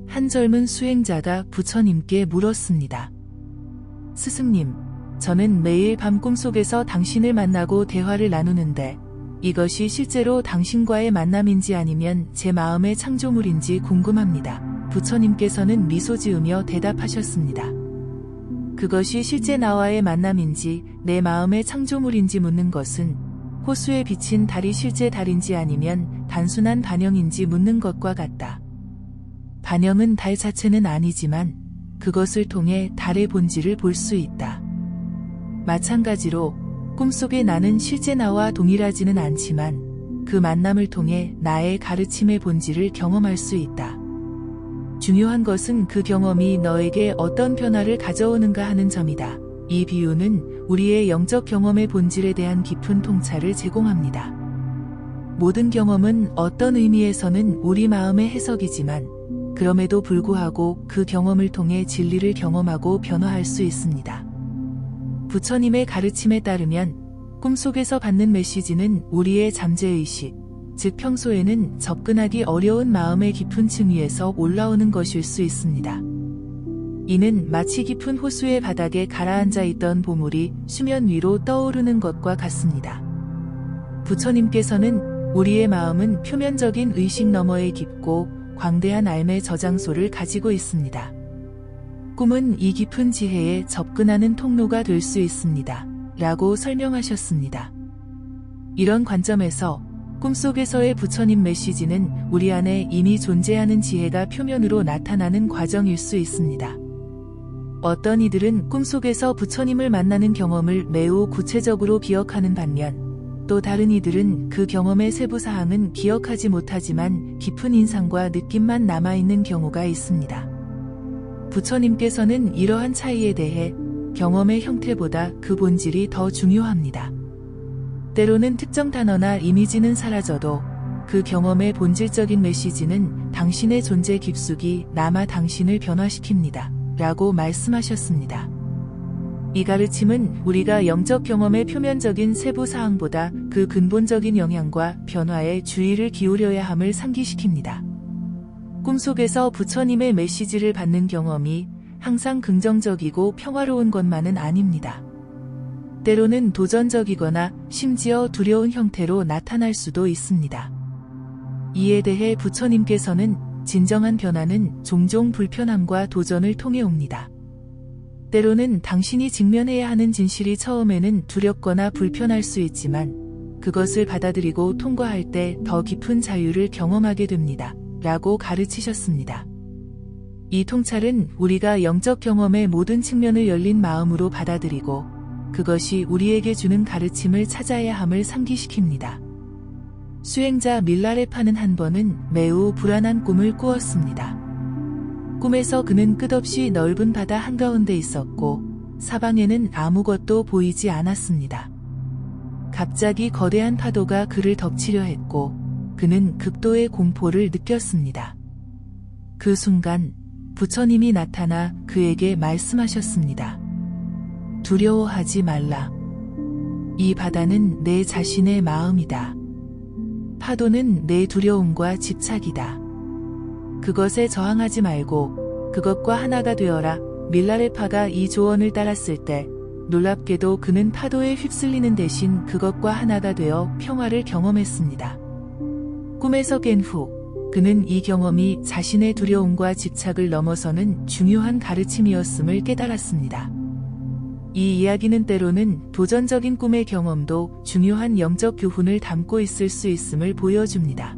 한 젊은 수행자가 부처님께 물었습니다. 스승님, 저는 매일 밤 꿈속에서 당신을 만나고 대화를 나누는데 이것이 실제로 당신과의 만남인지 아니면 제 마음의 창조물인지 궁금합니다. 부처님께서는 미소 지으며 대답하셨습니다. 그것이 실제 나와의 만남인지 내 마음의 창조물인지 묻는 것은 호수에 비친 달이 실제 달인지 아니면 단순한 반영인지 묻는 것과 같다. 반영은 달 자체는 아니지만 그것을 통해 달의 본질을 볼 수 있다. 마찬가지로 꿈속의 나는 실제 나와 동일하지는 않지만 그 만남을 통해 나의 가르침의 본질을 경험할 수 있다. 중요한 것은 그 경험이 너에게 어떤 변화를 가져오는가 하는 점이다. 이 비유는 우리의 영적 경험의 본질에 대한 깊은 통찰을 제공합니다. 모든 경험은 어떤 의미에서는 우리 마음의 해석이지만 그럼에도 불구하고 그 경험을 통해 진리를 경험하고 변화할 수 있습니다. 부처님의 가르침에 따르면 꿈속에서 받는 메시지는 우리의 잠재의식, 즉 평소에는 접근하기 어려운 마음의 깊은 층 위에서 올라오는 것일 수 있습니다. 이는 마치 깊은 호수의 바닥에 가라앉아 있던 보물이 수면 위로 떠오르는 것과 같습니다. 부처님께서는 우리의 마음은 표면적인 의식 너머에 깊고 광대한 삶의 저장소를 가지고 있습니다. 꿈은 이 깊은 지혜에 접근하는 통로가 될 수 있습니다. 라고 설명하셨습니다. 이런 관점에서 꿈속에서의 부처님 메시지는 우리 안에 이미 존재하는 지혜가 표면으로 나타나는 과정일 수 있습니다. 어떤 이들은 꿈속에서 부처님을 만나는 경험을 매우 구체적으로 기억하는 반면 또 다른 이들은 그 경험의 세부 사항은 기억하지 못하지만 깊은 인상과 느낌만 남아있는 경우가 있습니다. 부처님께서는 이러한 차이에 대해 경험의 형태보다 그 본질이 더 중요합니다. 때로는 특정 단어나 이미지는 사라져도 그 경험의 본질적인 메시지는 당신의 존재 깊숙이 남아 당신을 변화시킵니다. 라고 말씀하셨습니다. 이 가르침은 우리가 영적 경험의 표면적인 세부 사항보다 그 근본적인 영향과 변화에 주의를 기울여야 함을 상기시킵니다. 꿈속에서 부처님의 메시지를 받는 경험이 항상 긍정적이고 평화로운 것만은 아닙니다. 때로는 도전적이거나 심지어 두려운 형태로 나타날 수도 있습니다. 이에 대해 부처님께서는 진정한 변화는 종종 불편함과 도전을 통해 옵니다. 때로는 당신이 직면해야 하는 진실이 처음에는 두렵거나 불편할 수 있지만 그것을 받아들이고 통과할 때 더 깊은 자유를 경험하게 됩니다. 라고 가르치셨습니다. 이 통찰은 우리가 영적 경험의 모든 측면을 열린 마음으로 받아들이고 그것이 우리에게 주는 가르침을 찾아야 함을 상기시킵니다. 수행자 밀라레파는 한 번은 매우 불안한 꿈을 꾸었습니다. 꿈에서 그는 끝없이 넓은 바다 한가운데 있었고 사방에는 아무것도 보이지 않았습니다. 갑자기 거대한 파도가 그를 덮치려 했고 그는 극도의 공포를 느꼈습니다. 그 순간 부처님이 나타나 그에게 말씀하셨습니다. 두려워하지 말라. 이 바다는 내 자신의 마음이다. 파도는 내 두려움과 집착이다. 그것에 저항하지 말고 그것과 하나가 되어라. 밀라레파가 이 조언을 따랐을 때 놀랍게도 그는 파도에 휩쓸리는 대신 그것과 하나가 되어 평화를 경험했습니다. 꿈에서 깬 후 그는 이 경험이 자신의 두려움과 집착을 넘어서는 중요한 가르침이었음을 깨달았습니다. 이 이야기는 때로는 도전적인 꿈의 경험도 중요한 영적 교훈을 담고 있을 수 있음을 보여줍니다.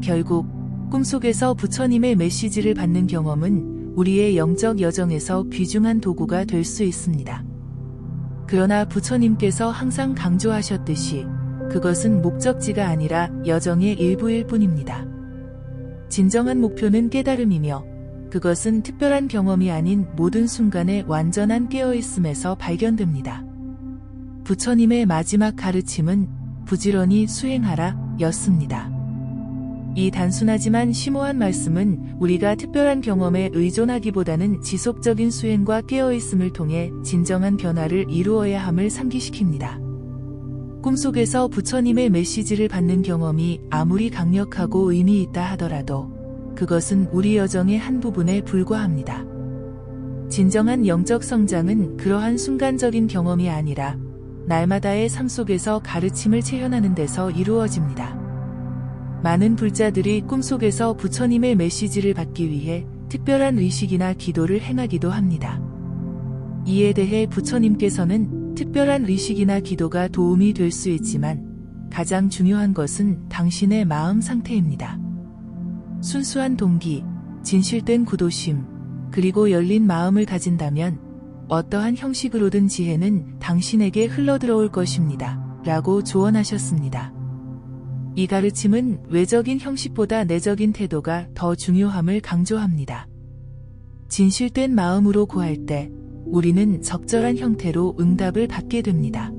결국 꿈속에서 부처님의 메시지를 받는 경험은 우리의 영적 여정에서 귀중한 도구가 될 수 있습니다. 그러나 부처님께서 항상 강조하셨듯이 그것은 목적지가 아니라 여정의 일부일 뿐입니다. 진정한 목표는 깨달음이며 그것은 특별한 경험이 아닌 모든 순간의 완전한 깨어있음에서 발견됩니다. 부처님의 마지막 가르침은 부지런히 수행하라 였습니다. 이 단순하지만 심오한 말씀은 우리가 특별한 경험에 의존하기보다는 지속적인 수행과 깨어있음을 통해 진정한 변화를 이루어야 함을 상기시킵니다. 꿈속에서 부처님의 메시지를 받는 경험이 아무리 강력하고 의미 있다 하더라도 그것은 우리 여정의 한 부분에 불과합니다. 진정한 영적 성장은 그러한 순간적인 경험이 아니라 날마다의 삶 속에서 가르침을 체현하는 데서 이루어집니다. 많은 불자들이 꿈속에서 부처님의 메시지를 받기 위해 특별한 의식이나 기도를 행하기도 합니다. 이에 대해 부처님께서는 특별한 의식이나 기도가 도움이 될 수 있지만 가장 중요한 것은 당신의 마음 상태입니다. 순수한 동기, 진실된 구도심, 그리고 열린 마음을 가진다면 어떠한 형식으로든 지혜는 당신에게 흘러들어올 것입니다. 라고 조언하셨습니다. 이 가르침은 외적인 형식보다 내적인 태도가 더 중요함을 강조합니다. 진실된 마음으로 구할 때 우리는 적절한 형태로 응답을 받게 됩니다.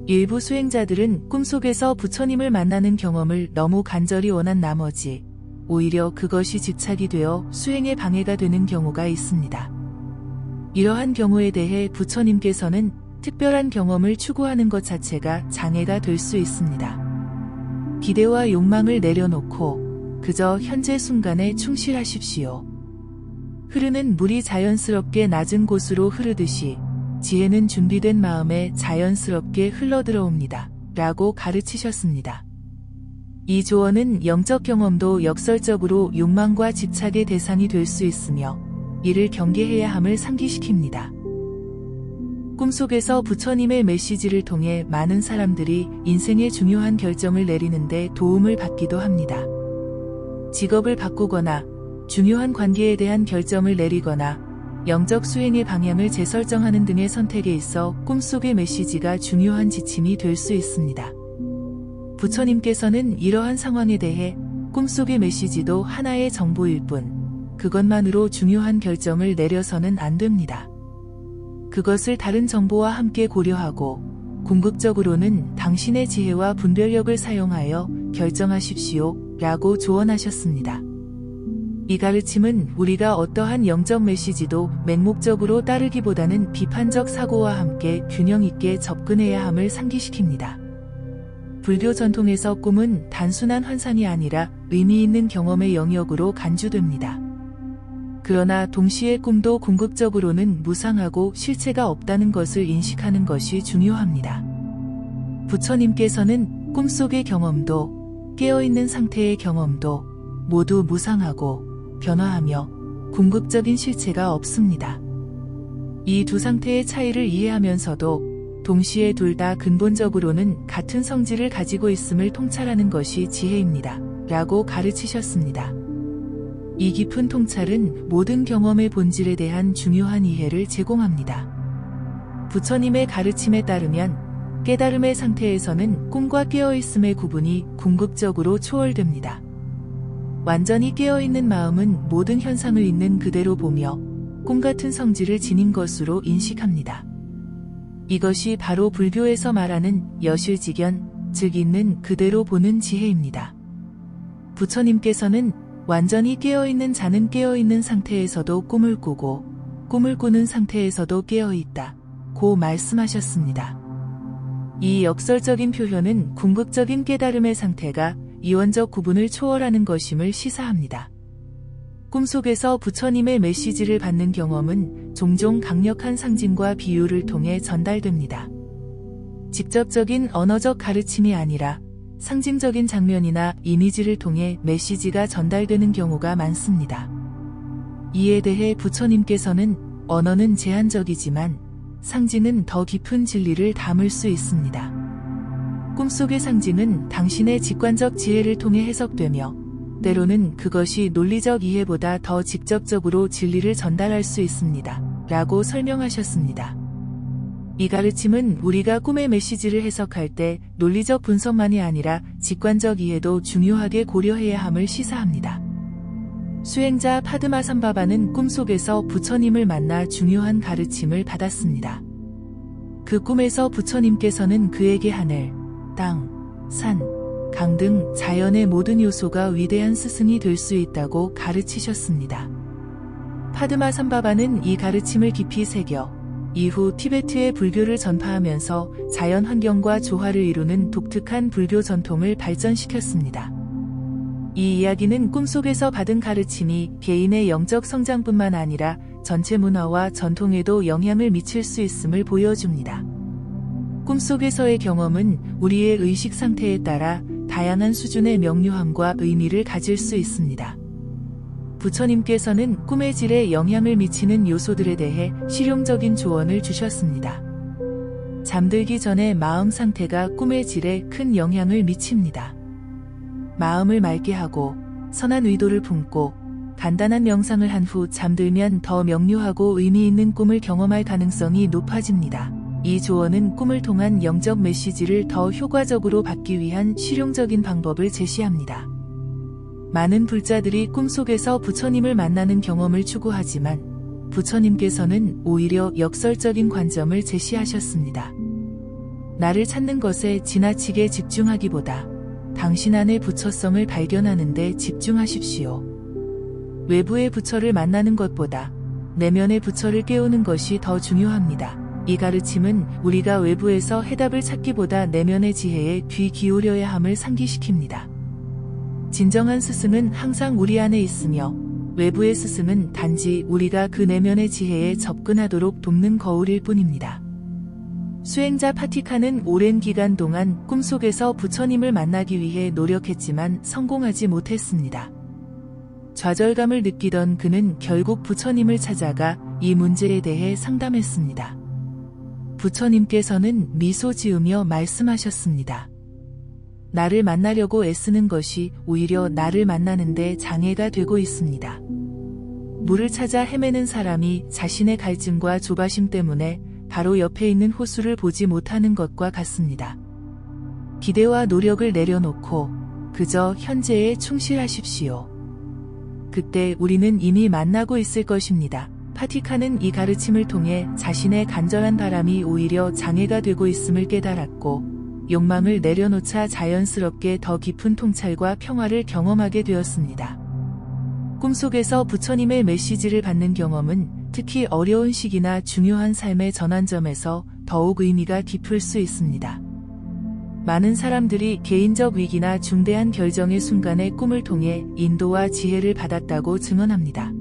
일부 수행자들은 꿈속에서 부처님을 만나는 경험을 너무 간절히 원한 나머지 오히려 그것이 집착이 되어 수행에 방해가 되는 경우가 있습니다. 이러한 경우에 대해 부처님께서는 특별한 경험을 추구하는 것 자체가 장애가 될 수 있습니다. 기대와 욕망을 내려놓고 그저 현재 순간에 충실하십시오. 흐르는 물이 자연스럽게 낮은 곳으로 흐르듯이 지혜는 준비된 마음에 자연스럽게 흘러들어옵니다. 라고 가르치셨습니다. 이 조언은 영적 경험도 역설적으로 욕망과 집착의 대상이 될 수 있으며 이를 경계해야 함을 상기시킵니다. 꿈속에서 부처님의 메시지를 통해 많은 사람들이 인생의 중요한 결정을 내리는데 도움을 받기도 합니다. 직업을 바꾸거나 중요한 관계에 대한 결정을 내리거나 영적 수행의 방향을 재설정하는 등의 선택에 있어 꿈속의 메시지가 중요한 지침이 될 수 있습니다. 부처님께서는 이러한 상황에 대해 꿈속의 메시지도 하나의 정보일 뿐 그것만으로 중요한 결정을 내려서는 안 됩니다. 그것을 다른 정보와 함께 고려하고 궁극적으로는 당신의 지혜와 분별력을 사용하여 결정하십시오. 라고 조언하셨습니다. 이 가르침은 우리가 어떠한 영적 메시지도 맹목적으로 따르기보다는 비판적 사고와 함께 균형 있게 접근해야 함을 상기시킵니다. 불교 전통에서 꿈은 단순한 환상이 아니라 의미 있는 경험의 영역으로 간주됩니다. 그러나 동시에 꿈도 궁극적으로는 무상하고 실체가 없다는 것을 인식하는 것이 중요합니다. 부처님께서는 꿈속의 경험도 깨어있는 상태의 경험도 모두 무상하고 변화하며 궁극적인 실체가 없습니다. 이 두 상태의 차이를 이해하면서도 동시에 둘 다 근본적으로는 같은 성질을 가지고 있음을 통찰하는 것이 지혜입니다. 라고 가르치셨습니다. 이 깊은 통찰은 모든 경험의 본질에 대한 중요한 이해를 제공합니다. 부처님의 가르침에 따르면 깨달음의 상태에서는 꿈과 깨어있음의 구분이 궁극적으로 초월됩니다. 완전히 깨어있는 마음은 모든 현상을 있는 그대로 보며 꿈같은 성질을 지닌 것으로 인식합니다. 이것이 바로 불교에서 말하는 여실직연, 즉 있는 그대로 보는 지혜입니다. 부처님께서는 완전히 깨어있는 자는 깨어있는 상태에서도 꿈을 꾸고 꿈을 꾸는 상태에서도 깨어있다. 고 말씀하셨습니다. 이 역설적인 표현은 궁극적인 깨달음의 상태가 이원적 구분을 초월하는 것임을 시사합니다. 꿈속에서 부처님의 메시지를 받는 경험은 종종 강력한 상징과 비유를 통해 전달됩니다. 직접적인 언어적 가르침이 아니라 상징적인 장면이나 이미지를 통해 메시지가 전달되는 경우가 많습니다. 이에 대해 부처님께서는 언어는 제한적이지만 상징은 더 깊은 진리를 담을 수 있습니다. 꿈속의 상징은 당신의 직관적 지혜를 통해 해석되며 때로는 그것이 논리적 이해보다 더 직접적으로 진리를 전달할 수 있습니다. 라고 설명하셨습니다. 이 가르침은 우리가 꿈의 메시지를 해석할 때 논리적 분석만이 아니라 직관적 이해도 중요하게 고려해야 함을 시사합니다. 수행자 파드마삼바바는 꿈속에서 부처님을 만나 중요한 가르침을 받았습니다. 그 꿈에서 부처님께서는 그에게 하늘, 땅, 산, 강 등 자연의 모든 요소가 위대한 스승이 될 수 있다고 가르치셨습니다. 파드마삼바바는 이 가르침을 깊이 새겨 이후 티베트의 불교를 전파하면서 자연 환경과 조화를 이루는 독특한 불교 전통을 발전시켰습니다. 이 이야기는 꿈속에서 받은 가르침이 개인의 영적 성장뿐만 아니라 전체 문화와 전통에도 영향을 미칠 수 있음을 보여줍니다. 꿈속에서의 경험은 우리의 의식 상태에 따라 다양한 수준의 명료함과 의미를 가질 수 있습니다. 부처님께서는 꿈의 질에 영향을 미치는 요소들에 대해 실용적인 조언을 주셨습니다. 잠들기 전에 마음 상태가 꿈의 질에 큰 영향을 미칩니다. 마음을 맑게 하고 선한 의도를 품고 간단한 명상을 한 후 잠들면 더 명료하고 의미 있는 꿈을 경험할 가능성이 높아집니다. 이 조언은 꿈을 통한 영적 메시지를 더 효과적으로 받기 위한 실용적인 방법을 제시합니다. 많은 불자들이 꿈속에서 부처님을 만나는 경험을 추구하지만 부처님께서는 오히려 역설적인 관점을 제시하셨습니다. 나를 찾는 것에 지나치게 집중하기보다 당신 안의 부처성을 발견하는 데 집중하십시오. 외부의 부처를 만나는 것보다 내면의 부처를 깨우는 것이 더 중요합니다. 이 가르침은 우리가 외부에서 해답을 찾기보다 내면의 지혜에 귀 기울여야 함을 상기시킵니다. 진정한 스승은 항상 우리 안에 있으며 외부의 스승은 단지 우리가 그 내면의 지혜에 접근하도록 돕는 거울일 뿐입니다. 수행자 파티카는 오랜 기간 동안 꿈속에서 부처님을 만나기 위해 노력했지만 성공하지 못했습니다. 좌절감을 느끼던 그는 결국 부처님을 찾아가 이 문제에 대해 상담했습니다. 부처님께서는 미소 지으며 말씀하셨습니다. 나를 만나려고 애쓰는 것이 오히려 나를 만나는데 장애가 되고 있습니다. 물을 찾아 헤매는 사람이 자신의 갈증과 조바심 때문에 바로 옆에 있는 호수를 보지 못하는 것과 같습니다. 기대와 노력을 내려놓고 그저 현재에 충실하십시오. 그때 우리는 이미 만나고 있을 것입니다. 파티카는 이 가르침을 통해 자신의 간절한 바람이 오히려 장애가 되고 있음을 깨달았고 욕망을 내려놓자 자연스럽게 더 깊은 통찰과 평화를 경험하게 되었습니다. 꿈속에서 부처님의 메시지를 받는 경험은 특히 어려운 시기나 중요한 삶의 전환점에서 더욱 의미가 깊을 수 있습니다. 많은 사람들이 개인적 위기나 중대한 결정의 순간에 꿈을 통해 인도와 지혜를 받았다고 증언합니다.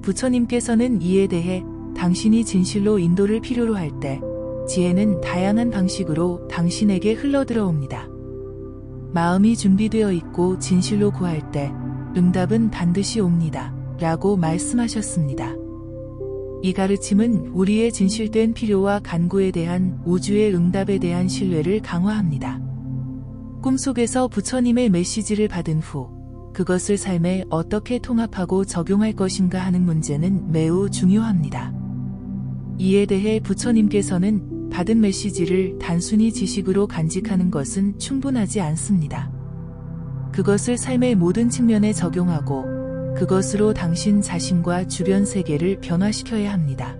부처님께서는 이에 대해 당신이 진실로 인도를 필요로 할 때 지혜는 다양한 방식으로 당신에게 흘러들어옵니다. 마음이 준비되어 있고 진실로 구할 때 응답은 반드시 옵니다. 라고 말씀하셨습니다. 이 가르침은 우리의 진실된 필요와 간구에 대한 우주의 응답에 대한 신뢰를 강화합니다. 꿈속에서 부처님의 메시지를 받은 후 그것을 삶에 어떻게 통합하고 적용할 것인가 하는 문제는 매우 중요합니다. 이에 대해 부처님께서는 받은 메시지를 단순히 지식으로 간직하는 것은 충분하지 않습니다. 그것을 삶의 모든 측면에 적용하고 그것으로 당신 자신과 주변 세계를 변화시켜야 합니다.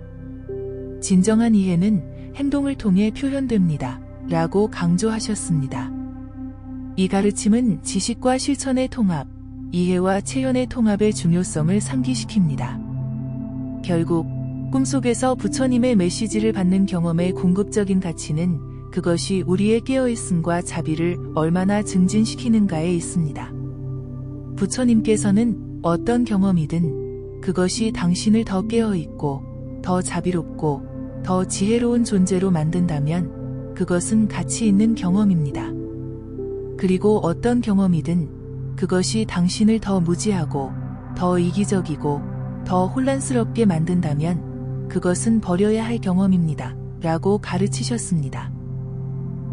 진정한 이해는 행동을 통해 표현됩니다. 라고 강조하셨습니다. 이 가르침은 지식과 실천의 통합, 이해와 체현의 통합의 중요성을 상기시킵니다. 결국 꿈속에서 부처님의 메시지를 받는 경험의 궁극적인 가치는 그것이 우리의 깨어있음과 자비를 얼마나 증진시키는가에 있습니다. 부처님께서는 어떤 경험이든 그것이 당신을 더 깨어있고 더 자비롭고 더 지혜로운 존재로 만든다면 그것은 가치 있는 경험입니다. 그리고 어떤 경험이든 그것이 당신을 더 무지하고 더 이기적이고 더 혼란스럽게 만든다면 그것은 버려야 할 경험입니다. 라고 가르치셨습니다.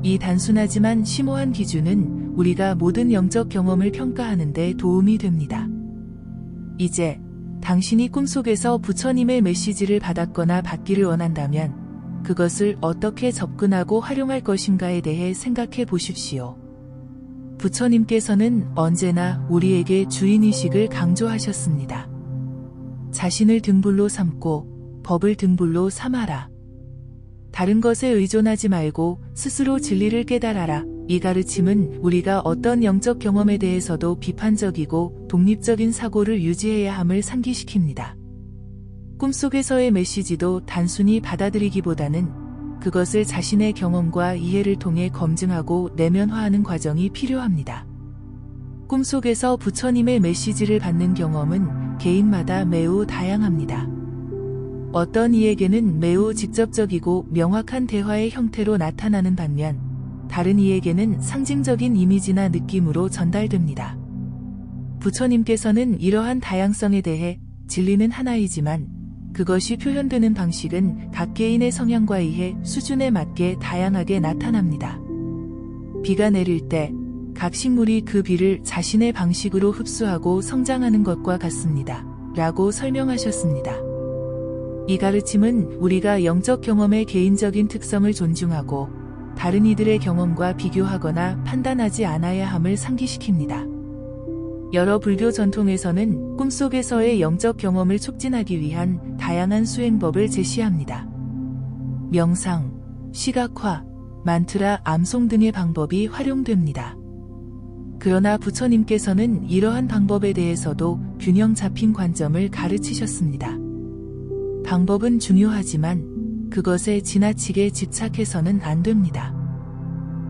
이 단순하지만 심오한 기준은 우리가 모든 영적 경험을 평가하는 데 도움이 됩니다. 이제 당신이 꿈속에서 부처님의 메시지를 받았거나 받기를 원한다면 그것을 어떻게 접근하고 활용할 것인가에 대해 생각해 보십시오. 부처님께서는 언제나 우리에게 주인의식을 강조하셨습니다. 자신을 등불로 삼고 법을 등불로 삼아라. 다른 것에 의존하지 말고 스스로 진리를 깨달아라. 이 가르침은 우리가 어떤 영적 경험에 대해서도 비판적이고 독립적인 사고를 유지해야 함을 상기시킵니다. 꿈속에서의 메시지도 단순히 받아들이기보다는 그것을 자신의 경험과 이해를 통해 검증하고 내면화하는 과정이 필요합니다. 꿈속에서 부처님의 메시지를 받는 경험은 개인마다 매우 다양합니다. 어떤 이에게는 매우 직접적이고 명확한 대화의 형태로 나타나는 반면 다른 이에게는 상징적인 이미지나 느낌으로 전달됩니다. 부처님께서는 이러한 다양성에 대해 진리는 하나이지만 그것이 표현되는 방식은 각 개인의 성향과 이해 수준에 맞게 다양하게 나타납니다. 비가 내릴 때 각 식물이 그 비를 자신의 방식으로 흡수하고 성장하는 것과 같습니다. 라고 설명하셨습니다. 이 가르침은 우리가 영적 경험의 개인적인 특성을 존중하고 다른 이들의 경험과 비교하거나 판단하지 않아야 함을 상기시킵니다. 여러 불교 전통에서는 꿈속에서의 영적 경험을 촉진하기 위한 다양한 수행법을 제시합니다. 명상, 시각화, 만트라, 암송 등의 방법이 활용됩니다. 그러나 부처님께서는 이러한 방법에 대해서도 균형 잡힌 관점을 가르치셨습니다. 방법은 중요하지만 그것에 지나치게 집착해서는 안 됩니다.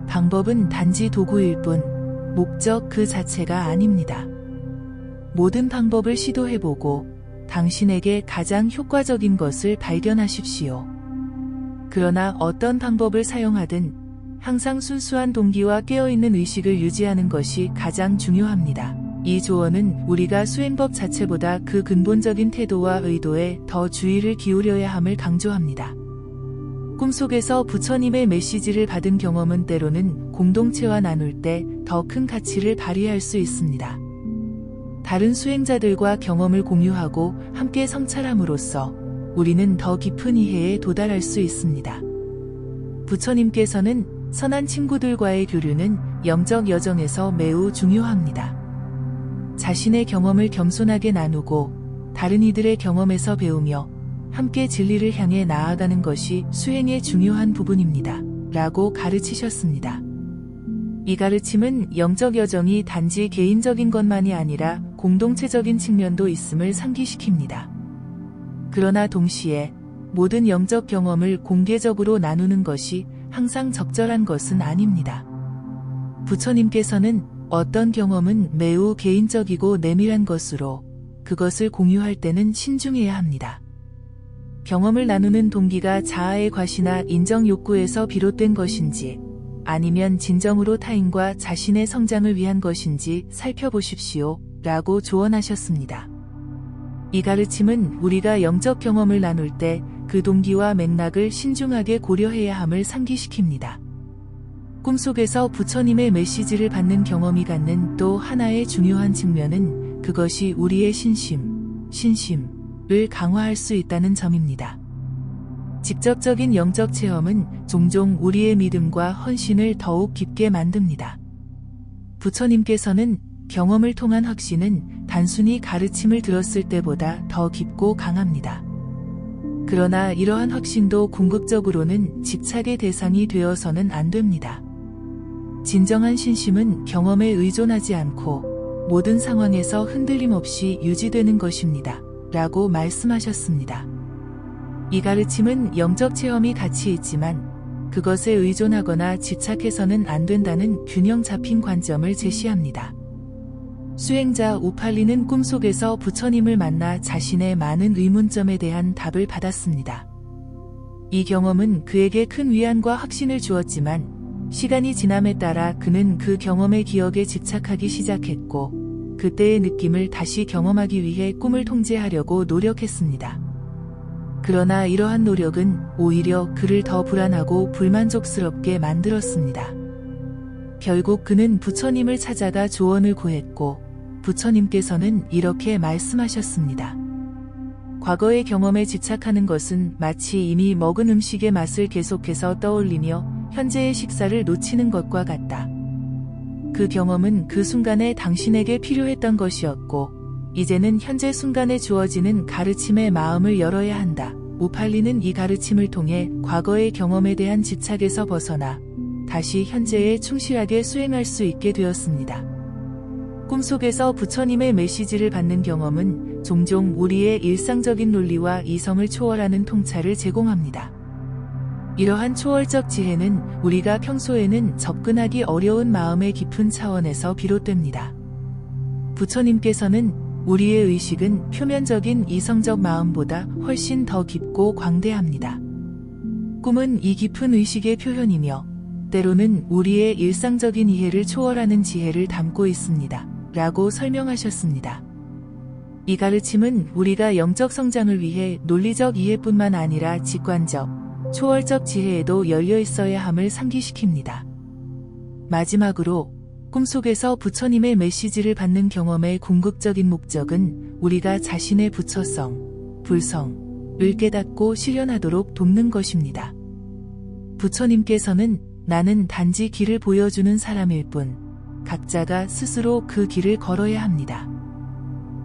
방법은 단지 도구일 뿐, 목적 그 자체가 아닙니다. 모든 방법을 시도해보고 당신에게 가장 효과적인 것을 발견하십시오. 그러나 어떤 방법을 사용하든 항상 순수한 동기와 깨어있는 의식을 유지하는 것이 가장 중요합니다. 이 조언은 우리가 수행법 자체보다 그 근본적인 태도와 의도에 더 주의를 기울여야 함을 강조합니다. 꿈속에서 부처님의 메시지를 받은 경험은 때로는 공동체와 나눌 때 더 큰 가치를 발휘할 수 있습니다. 다른 수행자들과 경험을 공유하고 함께 성찰함으로써 우리는 더 깊은 이해에 도달할 수 있습니다. 부처님께서는 선한 친구들과의 교류는 영적 여정에서 매우 중요합니다. 자신의 경험을 겸손하게 나누고 다른 이들의 경험에서 배우며 함께 진리를 향해 나아가는 것이 수행의 중요한 부분입니다. 라고 가르치셨습니다. 이 가르침은 영적 여정이 단지 개인적인 것만이 아니라 공동체적인 측면도 있음을 상기시킵니다. 그러나 동시에 모든 영적 경험을 공개적으로 나누는 것이 항상 적절한 것은 아닙니다. 부처님께서는 어떤 경험은 매우 개인적이고 내밀한 것으로 그것을 공유할 때는 신중해야 합니다. 경험을 나누는 동기가 자아의 과시나 인정 욕구에서 비롯된 것인지 아니면 진정으로 타인과 자신의 성장을 위한 것인지 살펴보십시오. 라고 조언하셨습니다. 이 가르침은 우리가 영적 경험을 나눌 때 그 동기와 맥락을 신중하게 고려해야 함을 상기시킵니다. 꿈속에서 부처님의 메시지를 받는 경험이 갖는 또 하나의 중요한 측면은 그것이 우리의 신심을 강화할 수 있다는 점입니다. 직접적인 영적 체험은 종종 우리의 믿음과 헌신을 더욱 깊게 만듭니다. 부처님께서는 경험을 통한 확신은 단순히 가르침을 들었을 때보다 더 깊고 강합니다. 그러나 이러한 확신도 궁극적으로는 집착의 대상이 되어서는 안 됩니다. 진정한 신심은 경험에 의존하지 않고 모든 상황에서 흔들림 없이 유지되는 것입니다. 라고 말씀하셨습니다. 이 가르침은 영적 체험이 가치 있지만 그것에 의존하거나 집착해서는 안 된다는 균형 잡힌 관점을 제시합니다. 수행자 우팔리는 꿈속에서 부처님을 만나 자신의 많은 의문점에 대한 답을 받았습니다. 이 경험은 그에게 큰 위안과 확신을 주었지만 시간이 지남에 따라 그는 그 경험의 기억에 집착하기 시작했고 그때의 느낌을 다시 경험하기 위해 꿈을 통제하려고 노력했습니다. 그러나 이러한 노력은 오히려 그를 더 불안하고 불만족스럽게 만들었습니다. 결국 그는 부처님을 찾아가 조언을 구했고 부처님께서는 이렇게 말씀하셨습니다. 과거의 경험에 집착하는 것은 마치 이미 먹은 음식의 맛을 계속해서 떠올리며 현재의 식사를 놓치는 것과 같다. 그 경험은 그 순간에 당신에게 필요했던 것이었고 이제는 현재 순간에 주어지는 가르침에 마음을 열어야 한다. 우팔리는 이 가르침을 통해 과거의 경험에 대한 집착에서 벗어나 다시 현재에 충실하게 수행할 수 있게 되었습니다. 꿈속에서 부처님의 메시지를 받는 경험은 종종 우리의 일상적인 논리와 이성을 초월하는 통찰을 제공합니다. 이러한 초월적 지혜는 우리가 평소에는 접근하기 어려운 마음의 깊은 차원에서 비롯됩니다. 부처님께서는 우리의 의식은 표면적인 이성적 마음보다 훨씬 더 깊고 광대합니다. 꿈은 이 깊은 의식의 표현이며 때로는 우리의 일상적인 이해를 초월하는 지혜를 담고 있습니다. 라고 설명하셨습니다. 이 가르침은 우리가 영적 성장을 위해 논리적 이해뿐만 아니라 직관적, 초월적 지혜에도 열려 있어야 함을 상기시킵니다. 마지막으로 꿈속에서 부처님의 메시지를 받는 경험의 궁극적인 목적은 우리가 자신의 부처성, 불성을 깨닫고 실현하도록 돕는 것입니다. 부처님께서는 나는 단지 길을 보여주는 사람일 뿐 각자가 스스로 그 길을 걸어야 합니다.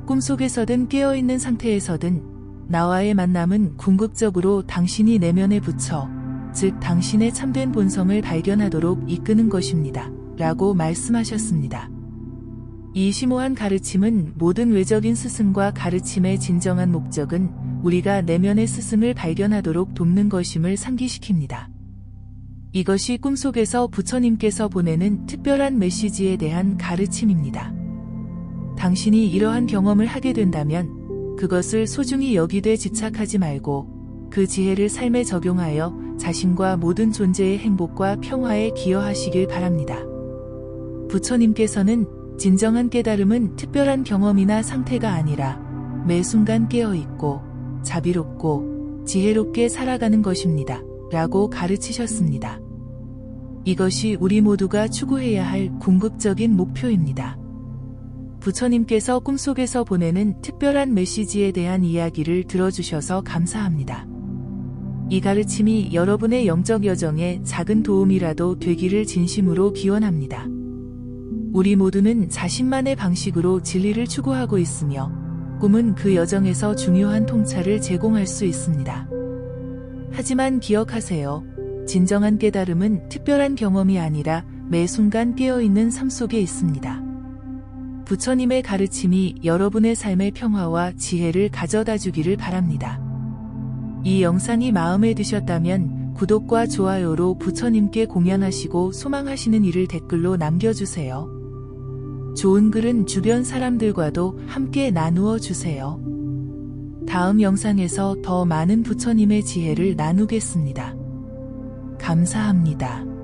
꿈속에서든 깨어있는 상태에서든 나와의 만남은 궁극적으로 당신이 내면의 부처, 즉 당신의 참된 본성을 발견하도록 이끄는 것입니다. 라고 말씀하셨습니다. 이 심오한 가르침은 모든 외적인 스승과 가르침의 진정한 목적은 우리가 내면의 스승을 발견하도록 돕는 것임을 상기시킵니다. 이것이 꿈속에서 부처님께서 보내는 특별한 메시지에 대한 가르침입니다. 당신이 이러한 경험을 하게 된다면 그것을 소중히 여기되 집착하지 말고 그 지혜를 삶에 적용하여 자신과 모든 존재의 행복과 평화에 기여하시길 바랍니다. 부처님께서는 진정한 깨달음은 특별한 경험이나 상태가 아니라 매 순간 깨어있고 자비롭고 지혜롭게 살아가는 것입니다. 라고 가르치셨습니다. 이것이 우리 모두가 추구해야 할 궁극적인 목표입니다. 부처님께서 꿈속에서 보내는 특별한 메시지에 대한 이야기를 들어주셔서 감사합니다. 이 가르침이 여러분의 영적 여정에 작은 도움이라도 되기를 진심으로 기원합니다. 우리 모두는 자신만의 방식으로 진리를 추구하고 있으며 꿈은 그 여정에서 중요한 통찰을 제공할 수 있습니다. 하지만 기억하세요. 진정한 깨달음은 특별한 경험이 아니라 매 순간 깨어있는 삶 속에 있습니다. 부처님의 가르침이 여러분의 삶의 평화와 지혜를 가져다 주기를 바랍니다. 이 영상이 마음에 드셨다면 구독과 좋아요로 부처님께 공양하시고 소망하시는 일을 댓글로 남겨주세요. 좋은 글은 주변 사람들과도 함께 나누어 주세요. 다음 영상에서 더 많은 부처님의 지혜를 나누겠습니다. 감사합니다.